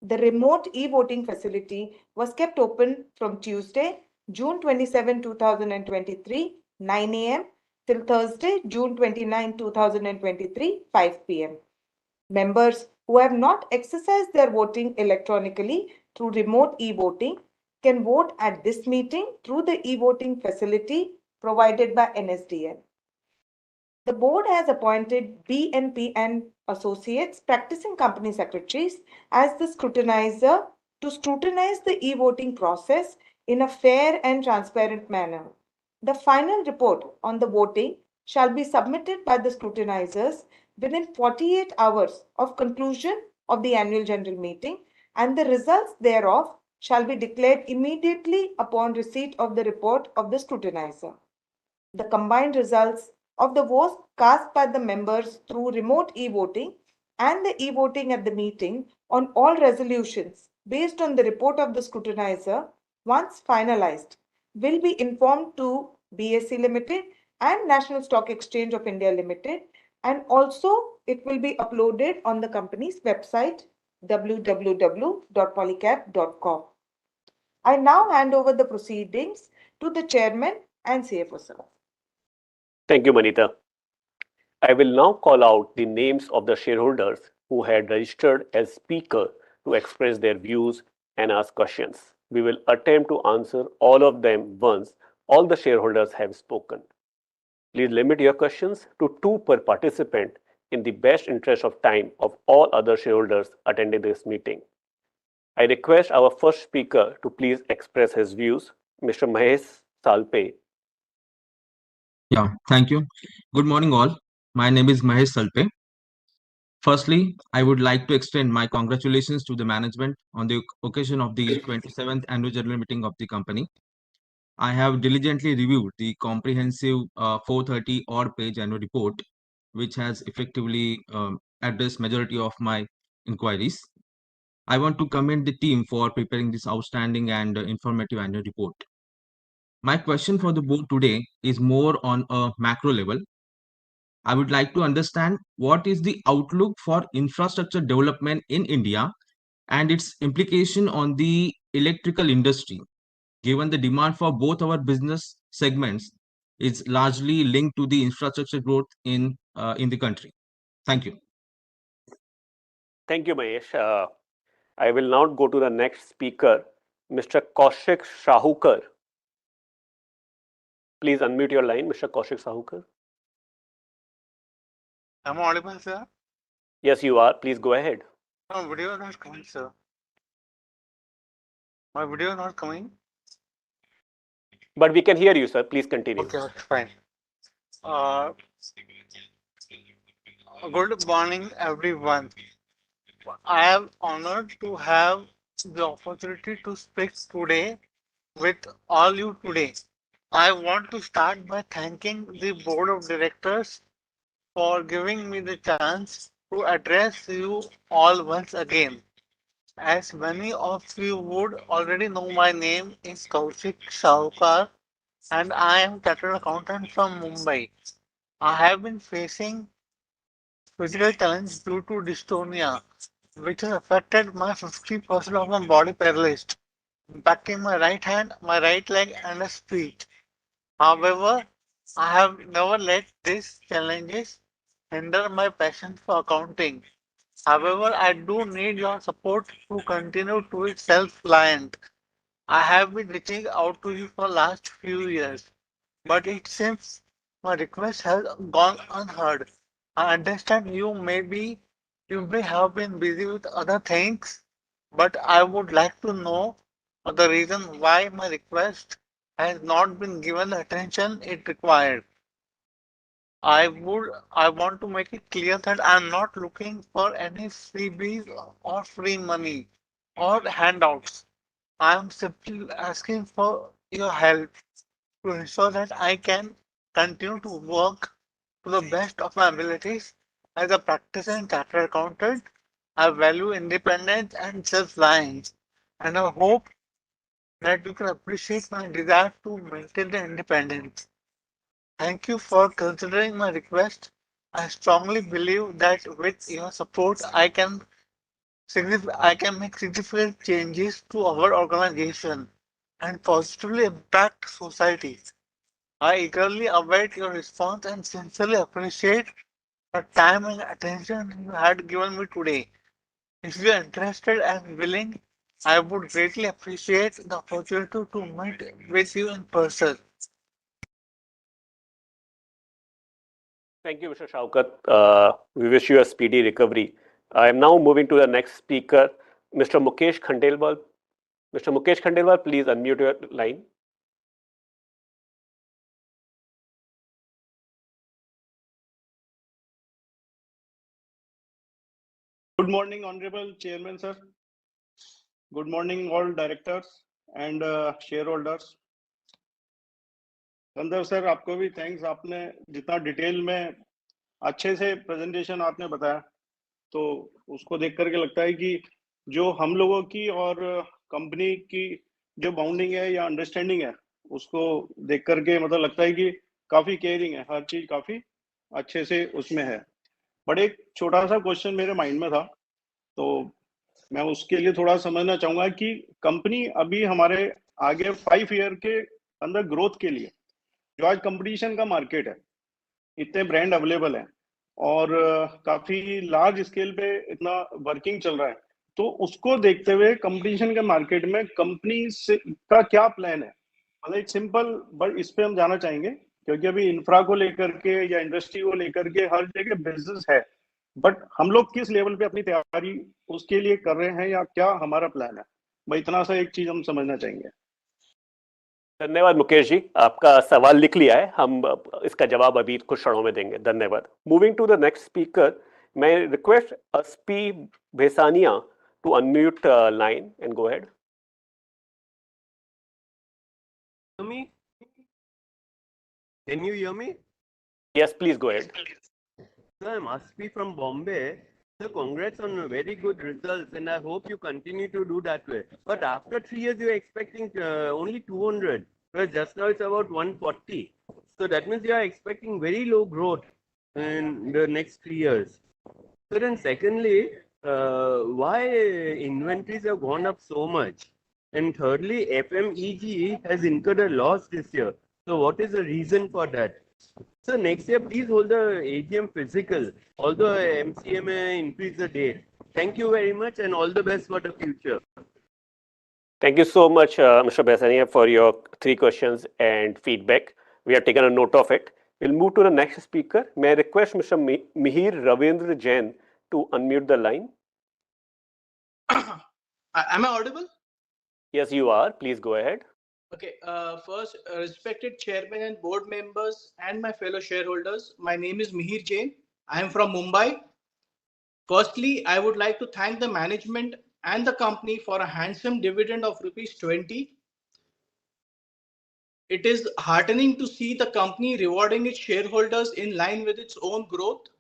The remote e-voting facility was kept open from Tuesday, June 27, 2023, 9 a.m. till Thursday, June 29, 2023, 5 p.m. Members who have not exercised their voting electronically through remote e-voting can vote at this meeting through the e-voting facility provided by NSDL. The board has appointed BNP and Associates, practicing company secretaries, as the scrutinizer to scrutinize the e-voting process in a fair and transparent manner. The final report on the voting shall be submitted by the scrutinizers within 48 hours of conclusion of the annual general meeting, and the results thereof shall be declared immediately upon receipt of the report of the scrutinizer. The combined results of the votes cast by the members through remote e-voting and the e-voting at the meeting on all resolutions based on the report of the scrutinizer, once finalized, will be informed to BSE Limited and National Stock Exchange of India Limited, and also it will be uploaded on the company's website www.polycab.com. I now hand over the proceedings to the chairman and CFO, sir. Thank you, Manita. I will now call out the names of the shareholders who had registered as speaker to express their views and ask questions. We will attempt to answer all of them once all the shareholders have spoken. Please limit your questions to 2 per participant in the best interest of time of all other shareholders attending this meeting. I request our first speaker to please express his views, Mr. Mahesh Salpe. Yeah, thank you. Good morning, all. My name is Mahesh Salpe. Firstly, I would like to extend my congratulations to the management on the occasion of the 27th annual general meeting of the company. I have diligently reviewed the comprehensive 430 odd page annual report, which has effectively addressed majority of my inquiries. I want to commend the team for preparing this outstanding and informative annual report. My question for the board today is more on a macro level. I would like to understand what is the outlook for infrastructure development in India and its implication on the electrical industry, given the demand for both our business segments is largely linked to the infrastructure growth in the country. Thank you. Thank you, Mahesh. I will now go to the next speaker, Mr. Kaushik Shahukar. Please unmute your line, Mr. Kaushik Shahukar. Am I audible, sir? Yes, you are. Please go ahead. No, video is not coming, sir. My video is not coming. But we can hear you, sir. Please continue. Okay, fine. Good morning, everyone. I am honored to have the opportunity to speak today with all you today. I want to start by thanking the board of directors for giving me the chance to address you all once again. As many of you would already know, my name is Kaushik Shahukar and I am chartered accountant from Mumbai. I have been facing physical challenge due to dystonia, which has affected my 50% of my body paralyzed, impacting my right hand, my right leg, and a speech. However, I have never let these challenges hinder my passion for accounting. However, I do need your support to continue to be self-reliant. I have been reaching out to you for last few years, but it seems my request has gone unheard. I understand you may have been busy with other things, but I would like to know the reason why my request has not been given the attention it required. I want to make it clear that I'm not looking for any freebies or free money or handouts. I'm simply asking for your help to ensure that I can continue to work to the best of my abilities as a practicing chartered accountant. I value independence and self-reliance, and I hope that you can appreciate my desire to maintain the independence. Thank you for considering my request. I strongly believe that with your support, I can make significant changes to our organization and positively impact society. I eagerly await your response and sincerely appreciate the time and attention you had given me today. If you are interested and willing, I would greatly appreciate the opportunity to meet with you in person. Thank you, Mr. Shaukat. We wish you a speedy recovery. I am now moving to the next speaker, Mr. Mukesh Khandelwal. Mr. Mukesh Khandelwal, please unmute your line. Good morning, Honorable Chairman, sir. Good morning, all directors and shareholders. Gandharva sir, आपको भी thanks. आपने जितना detail में अच्छे से presentation आपने बताया, तो उसको देख करके लगता है कि जो हम लोगों की और कंपनी की जो बाउंडिंग है या अंडरस्टैंडिंग है, उसको देख करके मतलब लगता है कि काफी केयरिंग है, हर चीज काफी अच्छे से उसमें है. बट एक छोटा सा क्वेश्चन मेरे माइंड में था, तो मैं उसके लिए थोड़ा समझना चाहूंगा कि कंपनी अभी हमारे आगे 5 ईयर के अंदर ग्रोथ के लिए, जो आज कंपटीशन का मार्केट है, इतने ब्रांड अवेलेबल हैं और काफी लार्ज स्केल पे इतना वर्किंग चल रहा है, तो उसको देखते हुए कंपटीशन के मार्केट में कंपनी से का क्या प्लान है? मतलब इट्स सिंपल, बट इस पे हम जाना चाहेंगे, क्योंकि अभी इंफ्रा को लेकर के या इंडस्ट्री को लेकर के हर जगह बिजनेस है, बट हम लोग किस लेवल पे अपनी तैयारी उसके लिए कर रहे हैं या क्या हमारा प्लान है? भाई इतना सा एक चीज हम समझना चाहेंगे. धन्यवाद मुकेश जी, आपका सवाल लिख लिया है, हम इसका जवाब अभी कुछ क्षणों में देंगे. धन्यवाद. Moving to the next speaker, मैं request Aspi Bhesania to unmute line and go ahead. Me? Can you hear me? Yes, please go ahead. Sir, I'm Aspi from Bombay. So congrats on very good results, and I hope you continue to do that way. But after 3 years, you're expecting only 200, whereas just now it's about 140. So that means you are expecting very low growth in the next 3 years. So then secondly, why inventories have gone up so much? And thirdly, FMEG has incurred a loss this year. So what is the reason for that? So next year, please hold the AGM physical, although MCA may increase the date. Thank you very much and all the best for the future. Thank you so much, Mr. Besania, for your 3 questions and feedback. We have taken a note of it. We'll move to the next speaker. May I request Mr. Mihir Ravindra Jain to unmute the line? Am I audible? Yes, you are. Please go ahead. Okay. First, respected chairman and board members and my fellow shareholders, my name is Mihir Jain. I am from Mumbai. Firstly, I would like to thank the management and the company for a handsome dividend of ₹20. It is heartening to see the company rewarding its shareholders in line with its own growth.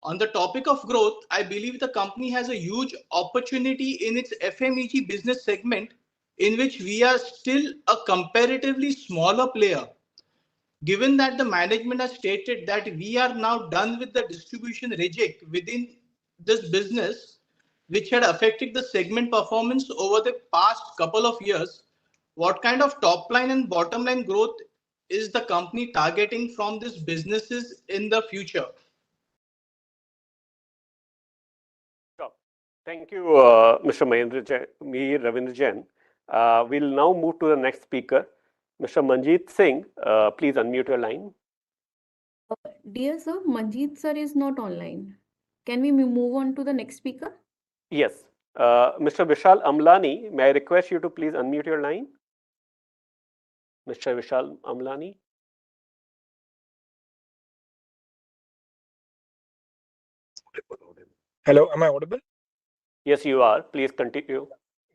On the topic of growth, I believe the company has a huge opportunity in its FMEG business segment, in which we are still a comparatively smaller player. Given that the management has stated that we are now done with the distribution reject within this business, which had affected the segment performance over the past couple of years, what kind of top line and bottom line growth is the company targeting from these businesses in the future? Thank you, Mr. Mihir Ravindra Jain. We'll now move to the next speaker, Mr. Manjeet Singh. Please unmute your line. Dear sir, Manjeet sir is not online. Can we move on to the next speaker? Yes. Mr. Vishal Amlani, may I request you to please unmute your line? Mr. Vishal Amlani. Hello, am I audible? Yes, you are. Please continue.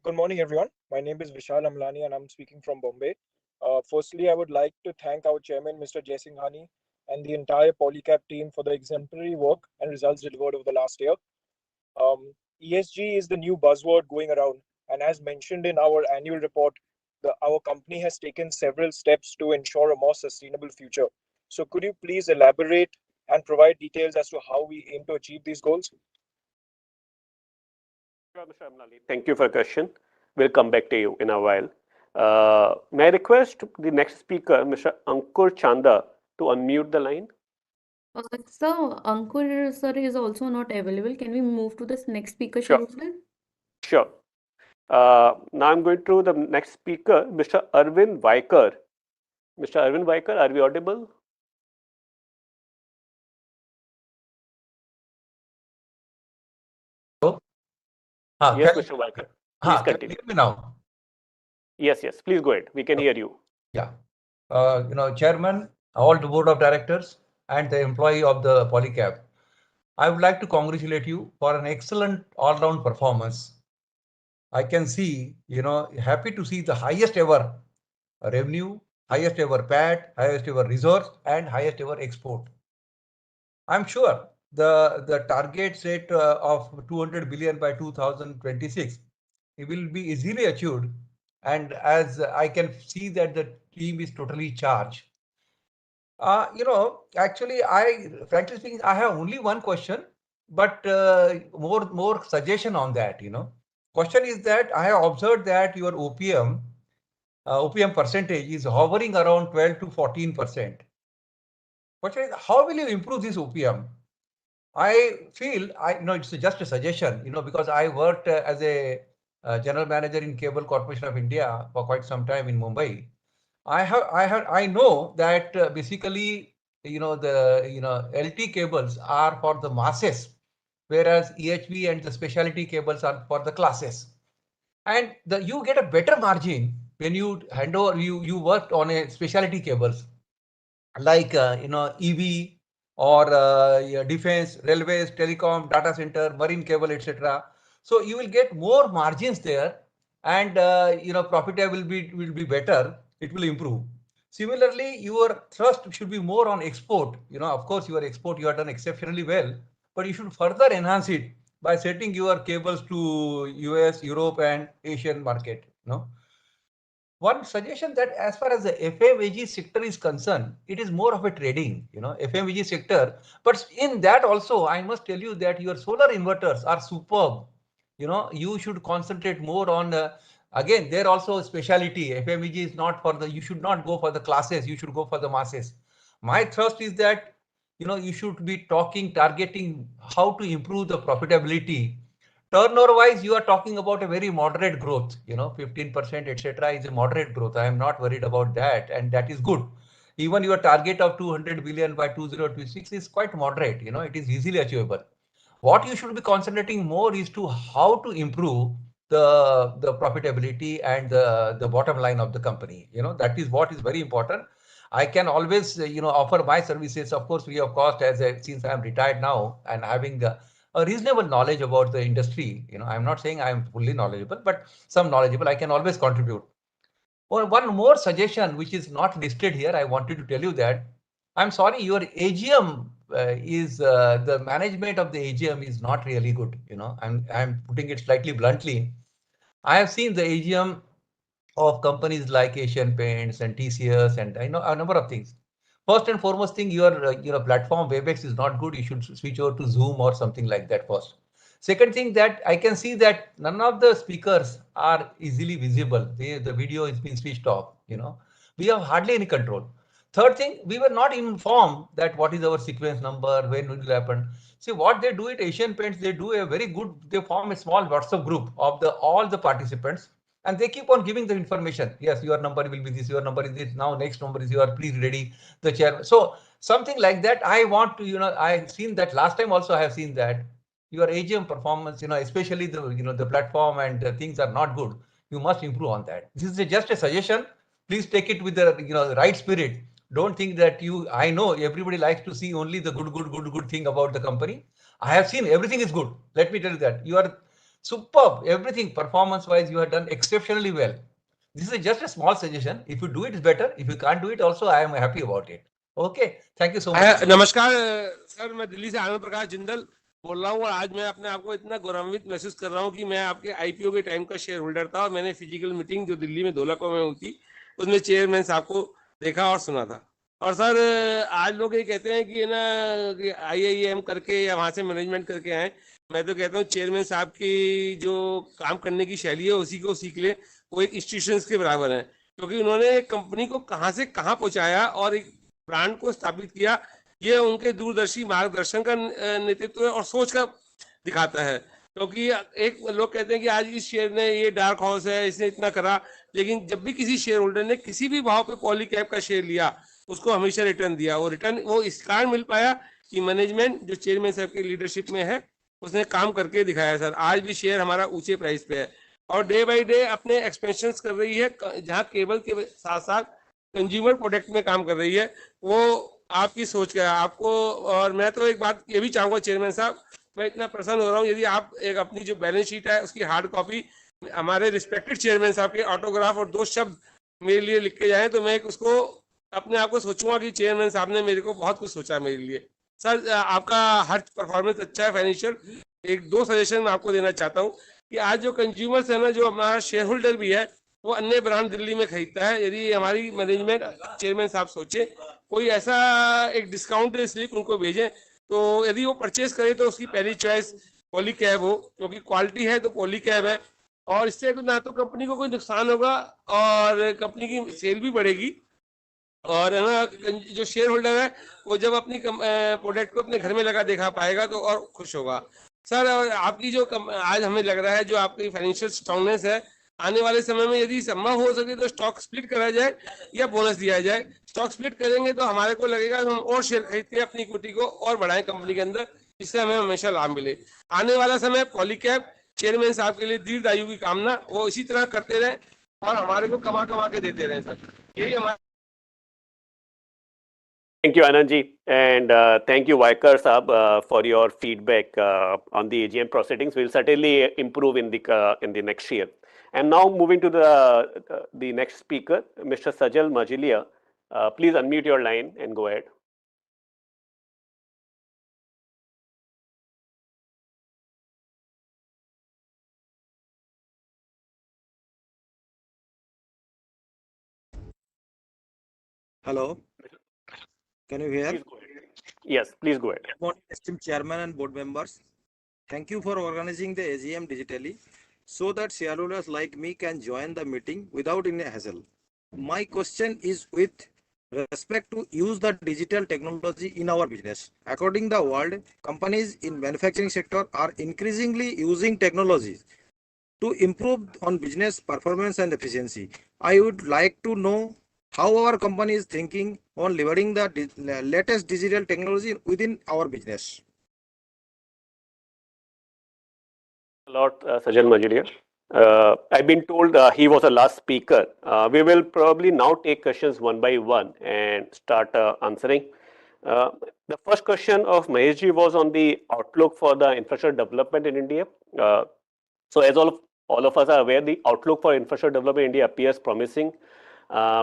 Good morning, everyone. My name is Vishal Amlani and I'm speaking from Bombay. Firstly, I would like to thank our chairman, Mr. Jaisinghani, and the entire Polycab team for the exemplary work and results delivered over the last year. ESG is the new buzzword going around, and as mentioned in our annual report, our company has taken several steps to ensure a more sustainable future. So could you please elaborate and provide details as to how we aim to achieve these goals? Sure, Mr. Amlani. Thank you for the question. We'll come back to you in a while. May I request the next speaker, Mr. Ankur Chanda, to unmute the line? Sir, Ankur sir is also not available. Can we move to this next speaker Sure. schedule? Sure. Now I'm going to the next speaker, Mr. Arvind Vaikar. Mr. Arvind Vaikar, are we audible? Yes, Mr. Vaikar. Please continue. Can you hear me now? Yes, yes. Please go ahead. We can hear you. Yeah. Chairman, all the board of directors, and the employee of the Polycab, I would like to congratulate you for an excellent all-round performance. I can see, happy to see the highest ever revenue, highest ever PAT, highest ever resource, and highest ever export. I'm sure the target set of 200 billion by 2026, it will be easily achieved. And as I can see that the team is totally charged. Actually, frankly speaking, I have only one question, but more suggestion on that. Question is that I have observed that your OPM percentage is hovering around 12 to 14%. Question is, how will you improve this OPM? I feel, it's just a suggestion, because I worked as a general manager in Cable Corporation of India for quite some time in Mumbai. I know that basically, the LT cables are for the masses, whereas EHV and the specialty cables are for the classes. And you get a better margin when you hand over, you worked on a specialty cables like, EV or defense, railways, telecom, data center, marine cable, etc. So you will get more margins there, and profitability will be better. It will improve. Similarly, your thrust should be more on export. Of course, your export you have done exceptionally well, but you should further enhance it by setting your cables to US, Europe, and Asian market. One suggestion that as far as the FMEG sector is concerned, it is more of a trading, FMEG sector. But in that also, I must tell you that your solar inverters are superb. You should concentrate more on, again, there also a speciality. FMEG is not for you should not go for the classes, you should go for the masses. My thrust is that, you should be targeting how to improve the profitability. Turnover wise, you are talking about a very moderate growth, 15%, etc. is a moderate growth. I am not worried about that, and that is good. Even your target of 200 billion by 2026 is quite moderate, it is easily achievable. What you should be concentrating more is to how to improve the profitability and the bottom line of the company. That is what is very important. I can always, offer my services, of course, free of cost, since I am retired now and having a reasonable knowledge about the industry. I'm not saying I am fully knowledgeable, but some knowledgeable I can always contribute. Well, one more suggestion which is not listed here, I wanted to tell you that I'm sorry, your AGM is the management of the AGM is not really good. I'm putting it slightly bluntly. I have seen the AGM of companies like Asian Paints and TCS and a number of things. First and foremost thing, your platform Webex is not good. You should switch over to Zoom or something like that first. Second thing, that I can see that none of the speakers are easily visible. The video is being switched off. We have hardly any control. Third thing, we were not informed that what is our sequence number, when will it happen. See what they do at Asian Paints, they do a very good, they form a small WhatsApp group of all the participants, and they keep on giving the information. Yes, your number will be this, your number is this, now next number is your, please ready the chair. So something like that, I want to, I've seen that last time also. I have seen that your AGM performance, especially the platform and the things are not good. You must improve on that. This is just a suggestion. Please take it with the right spirit. Don't think that I know everybody likes to see only the good thing about the company. I have seen everything is good. Let me tell you that you are superb. Everything performance wise, you have done exceptionally well. This is just a small suggestion. If you do it, it's better. If you can't do it also, I am happy about it. Okay. Thank you so much. नमस्कार sir, मैं दिल्ली से आनंद प्रकाश जिंदल बोल रहा हूँ और आज मैं अपने आप को इतना गौरवान्वित महसूस कर रहा हूँ कि मैं आपके आईपीओ के टाइम का शेयर होल्डर था और मैंने फिजिकल मीटिंग जो दिल्ली में ढोलकपुर में हुई थी उसमें चेयरमैन साहब को देखा और सुना था। और सर आज लोग ये कहते हैं कि ना कि IIM करके या वहाँ से मैनेजमेंट करके आए, मैं तो कहता हूँ चेयरमैन साहब की जो काम करने की शैली है उसी को सीख ले, वो एक इंस्टीट्यूशन के बराबर है, क्योंकि उन्होंने कंपनी को कहाँ से कहाँ पहुँचाया और एक ब्रांड को स्थापित किया। ये उनके दूरदर्शी मार्गदर्शन का नेतृत्व और सोच का दिखाता है। क्योंकि एक लोग कहते हैं कि आज इस शेयर ने ये डार्क हॉर्स है, इसने इतना करा, लेकिन जब भी किसी शेयर होल्डर ने किसी भी भाव पे पॉलीकैब का शेयर लिया उसको हमेशा रिटर्न दिया। वो रिटर्न वो इस कारण मिल पाया कि मैनेजमेंट जो चेयरमैन साहब की लीडरशिप में है उसने काम करके दिखाया। सर आज भी शेयर हमारा ऊंचे प्राइस पे है और डे बाई डे अपने एक्सपेंशन कर रही है, जहाँ केबल के साथ साथ कंज्यूमर प्रोडक्ट में काम कर रही है। वो आपकी सोच का है आपको। और मैं तो एक बात ये भी चाहूंगा चेयरमैन साहब, मैं इतना प्रसन्न हो रहा हूँ यदि आप एक अपनी जो बैलेंस शीट है उसकी हार्ड कॉपी हमारे रिस्पेक्टेड चेयरमैन साहब के ऑटोग्राफ और 2 शब्द मेरे लिए लिख के जाए तो मैं उसको अपने आप को सोचूंगा कि चेयरमैन साहब ने मेरे को बहुत कुछ सोचा मेरे लिए। सर आपका हर परफॉर्मेंस अच्छा है फाइनेंशियल। एक 2 सजेशन मैं आपको देना चाहता हूँ कि आज जो कंज्यूमर्स है ना, जो हमारा शेयर होल्डर भी है, वो अन्य ब्रांड दिल्ली में खरीदता है। यदि हमारी मैनेजमेंट चेयरमैन साहब सोचे कोई ऐसा एक डिस्काउंट स्लिप उनको भेजें तो यदि वो परचेज करे तो उसकी पहली चॉइस पॉलीकैब हो, क्योंकि क्वालिटी है तो पॉलीकैब है। और इससे ना तो कंपनी को कोई नुकसान होगा और कंपनी की सेल भी बढ़ेगी। और है ना जो शेयर होल्डर है वो जब अपनी प्रोडक्ट को अपने घर में लगा देखा पाएगा तो और खुश होगा। सर आपकी जो आज हमें लग रहा है जो आपकी फाइनेंशियल स्ट्रांगनेस है, आने वाले समय में यदि संभव हो सके तो स्टॉक स्प्लिट करा जाए या बोनस दिया जाए। स्टॉक स्प्लिट करेंगे तो हमारे को लगेगा हम और शेयर खरीदते हैं, अपनी इक्विटी को और बढ़ाएं कंपनी के अंदर, जिससे हमें हमेशा लाभ मिले। आने वाला समय पॉलीकैब चेयरमैन साहब के लिए दीर्घ आयु की कामना, वो इसी तरह करते रहे और हमारे को कमा कमा के देते रहे। सर यही हमारा। Thank you, Anand ji, and thank you, Vaikar Saab, for your feedback on the AGM proceedings. We'll certainly improve in the next year. And now moving to the next speaker, Mr. Sajal Majilia. Please unmute your line and go ahead. Hello. Can you hear? Please go ahead. Yes, please go ahead. Good morning, esteemed chairman and board members. Thank you for organizing the AGM digitally so that shareholders like me can join the meeting without any hassle. My question is with respect to use the digital technology in our business. According to the world, companies in manufacturing sector are increasingly using technologies to improve on business performance and efficiency. I would like to know how our company is thinking on leveraging the latest digital technology within our business. A lot, Sajal Majilia. I've been told he was the last speaker. We will probably now take questions one by one and start answering. The first question of Maheshji was on the outlook for the infrastructure development in India. So as all of us are aware, the outlook for infrastructure development in India appears promising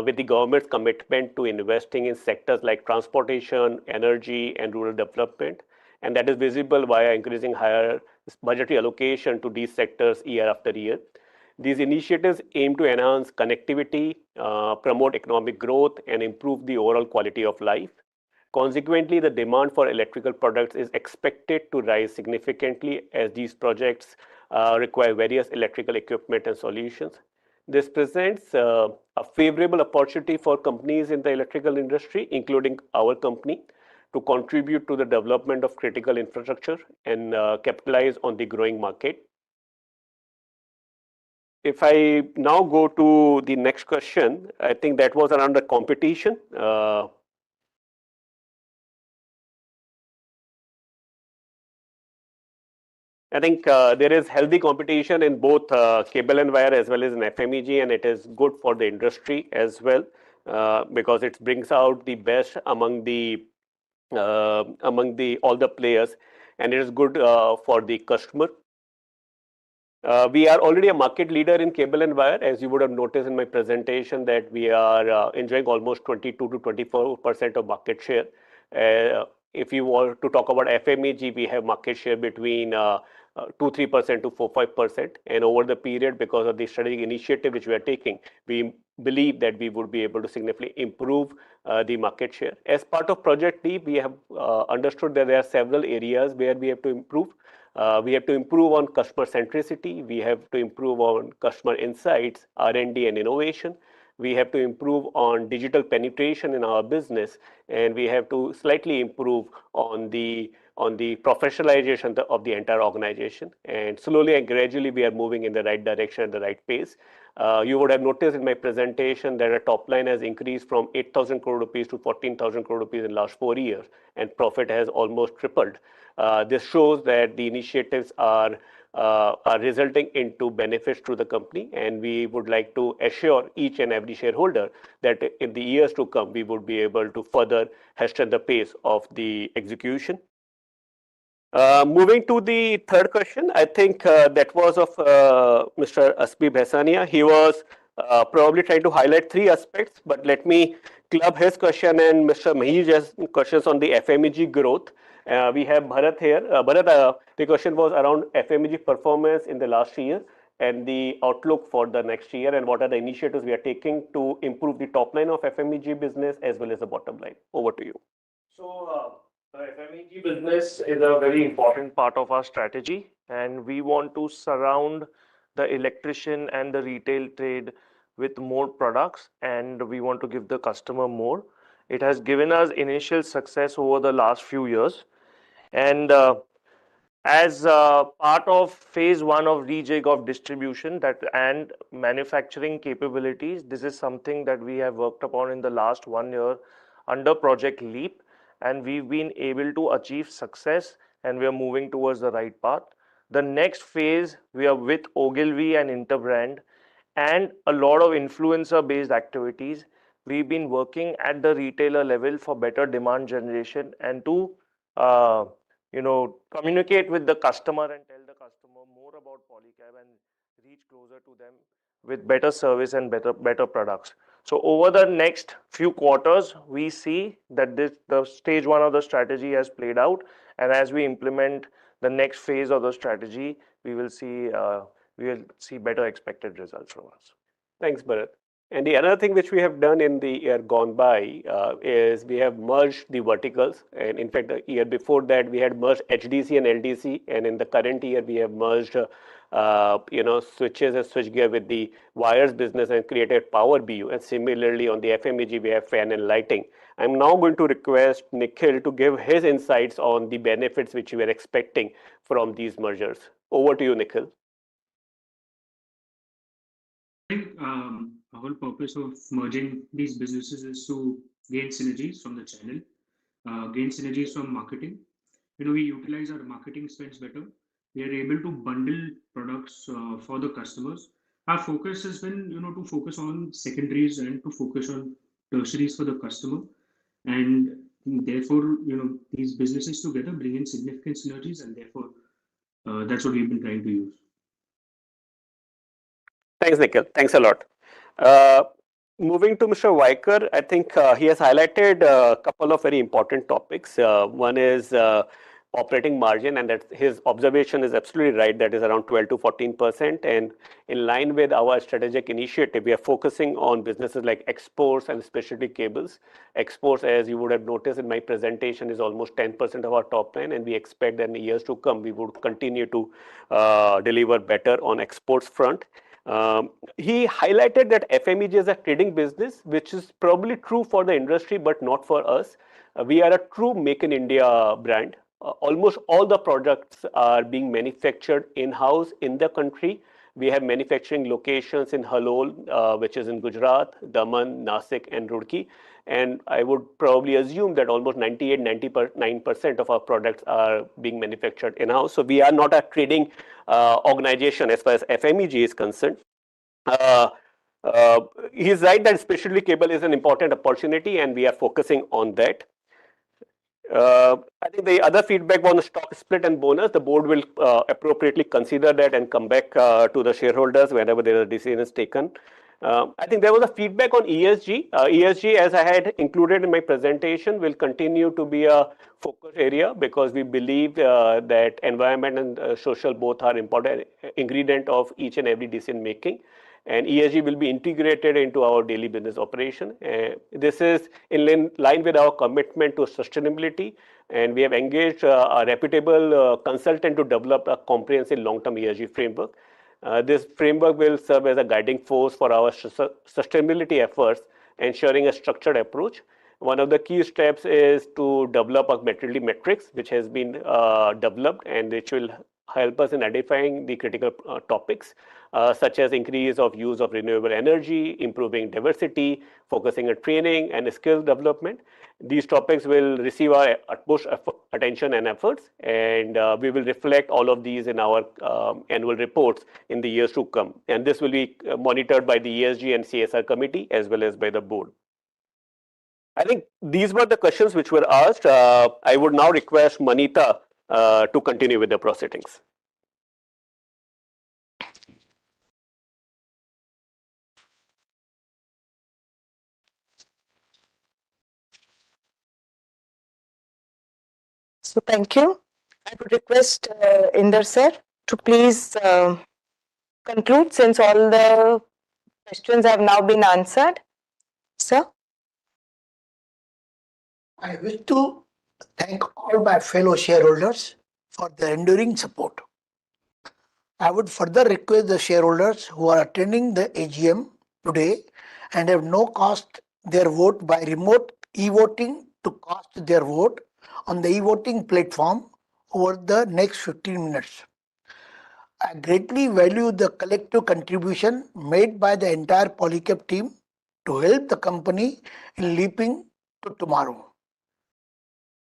with the government's commitment to investing in sectors like transportation, energy, and rural development. And that is visible via increasing higher budgetary allocation to these sectors year after year. These initiatives aim to enhance connectivity, promote economic growth, and improve the overall quality of life. Consequently, the demand for electrical products is expected to rise significantly as these projects require various electrical equipment and solutions. This presents a favorable opportunity for companies in the electrical industry, including our company, to contribute to the development of critical infrastructure and capitalize on the growing market. If I now go to the next question, I think that was around the competition. I think there is healthy competition in both cable and wire as well as in FMEG, and it is good for the industry as well because it brings out the best among all the players, and it is good for the customer. We are already a market leader in cable and wire, as you would have noticed in my presentation that we are enjoying almost 22 to 24% of market share. If you want to talk about FMEG, we have market share between 2-3% to 4-5%. And over the period, because of the strategic initiative which we are taking, we believe that we would be able to significantly improve the market share. As part of Project Leap, we have understood that there are several areas where we have to improve. We have to improve on customer centricity. We have to improve on customer insights, R&D, and innovation. We have to improve on digital penetration in our business, and we have to slightly improve on the professionalization of the entire organization. And slowly and gradually, we are moving in the right direction at the right pace. You would have noticed in my presentation that our top line has increased from 8,000 crore rupees to 14,000 crore rupees in the last 4 years, and profit has almost tripled. This shows that the initiatives are resulting into benefits to the company, and we would like to assure each and every shareholder that in the years to come, we would be able to further hasten the pace of the execution. Moving to the third question, I think that was of Mr. Asbi Bhesania. He was probably trying to highlight 3 aspects, but let me club his question and Mr. Mahij's questions on the FMEG growth. We have Bharat here. Bharat, the question was around FMEG performance in the last year and the outlook for the next year, and what are the initiatives we are taking to improve the top line of FMEG business as well as the bottom line. Over to you. So, the FMEG business is a very important part of our strategy, and we want to surround the electrician and the retail trade with more products, and we want to give the customer more. It has given us initial success over the last few years. And as part of phase 1 of rejig of distribution and manufacturing capabilities, this is something that we have worked upon in the last 1 year under Project Leap, and we've been able to achieve success, and we are moving towards the right path. The next phase, we are with Ogilvy and Interbrand and a lot of influencer-based activities. We've been working at the retailer level for better demand generation and to communicate with the customer and tell the customer more about Polycab and reach closer to them with better service and better products. So over the next few quarters, we see that the stage 1 of the strategy has played out, and as we implement the next phase of the strategy, we will see better expected results from us. Thanks, Bharat. And the other thing which we have done in the year gone by is we have merged the verticals. And in fact, the year before that, we had merged HDC and LDC. And in the current year, we have merged switches and switchgear with the wires business and created Power BU. And similarly, on the FMEG, we have fan and lighting. I'm now going to request Nikhil to give his insights on the benefits which we are expecting from these mergers. Over to you, Nikhil. I think the whole purpose of merging these businesses is to gain synergies from the channel, gain synergies from marketing. We utilize our marketing spends better. We are able to bundle products for the customers. Our focus has been, to focus on secondaries and to focus on tertiaries for the customer. And therefore, these businesses together bring in significant synergies, and therefore, that's what we've been trying to use. Thanks, Nikhil. Thanks a lot. Moving to Mr. Vaikar, I think he has highlighted a couple of very important topics. One is operating margin, and that his observation is absolutely right. That is around 12 to 14%. And in line with our strategic initiative, we are focusing on businesses like exports and specialty cables. Exports, as you would have noticed in my presentation, is almost 10% of our top line, and we expect that in the years to come, we would continue to deliver better on exports front. He highlighted that FMEG is a trading business, which is probably true for the industry, but not for us. We are a true Make in India brand. Almost all the products are being manufactured in-house in the country. We have manufacturing locations in Halol, which is in Gujarat, Daman, Nasik, and Roorkee. And I would probably assume that almost 99% of our products are being manufactured in-house. So we are not a trading organization as far as FMEG is concerned. He's right that specialty cable is an important opportunity, and we are focusing on that. I think the other feedback on the stock split and bonus, the board will appropriately consider that and come back to the shareholders whenever there is a decision is taken. I think there was a feedback on ESG. ESG, as I had included in my presentation, will continue to be a focus area because we believe that environment and social both are important ingredient of each and every decision making. And ESG will be integrated into our daily business operation. This is in line with our commitment to sustainability, and we have engaged a reputable consultant to develop a comprehensive long-term ESG framework. This framework will serve as a guiding force for our sustainability efforts, ensuring a structured approach. One of the key steps is to develop a materiality matrix, which has been developed and which will help us in identifying the critical topics, such as increase of use of renewable energy, improving diversity, focusing on training and skill development. These topics will receive our utmost attention and efforts, and we will reflect all of these in our annual reports in the years to come. And this will be monitored by the ESG and CSR committee as well as by the board. I think these were the questions which were asked. I would now request Manita to continue with the proceedings. So thank you. I would request Inder sir to please conclude since all the questions have now been answered. Sir. I wish to thank all my fellow shareholders for their enduring support. I would further request the shareholders who are attending the AGM today and have no cast their vote by remote e-voting to cast their vote on the e-voting platform over the next 15 minutes. I greatly value the collective contribution made by the entire Polycab team to help the company in leaping to tomorrow.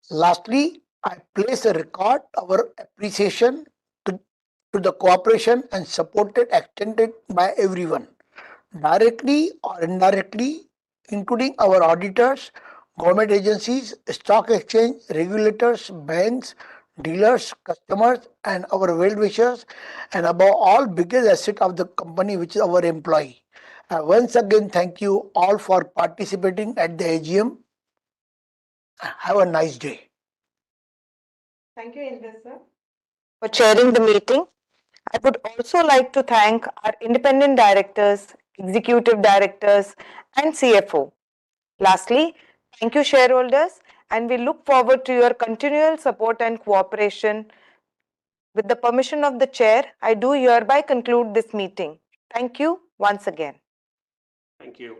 Lastly, I place a record our appreciation to the cooperation and support extended by everyone, directly or indirectly, including our auditors, government agencies, stock exchange, regulators, banks, dealers, customers, and our well-wishers, and above all, biggest asset of the company, which is our employee. I once again thank you all for participating at the AGM. Have a nice day. Thank you, Inder sir, for chairing the meeting. I would also like to thank our independent directors, executive directors, and CFO. Lastly, thank you, shareholders, and we look forward to your continual support and cooperation. With the permission of the chair, I do hereby conclude this meeting. Thank you once again. Thank you.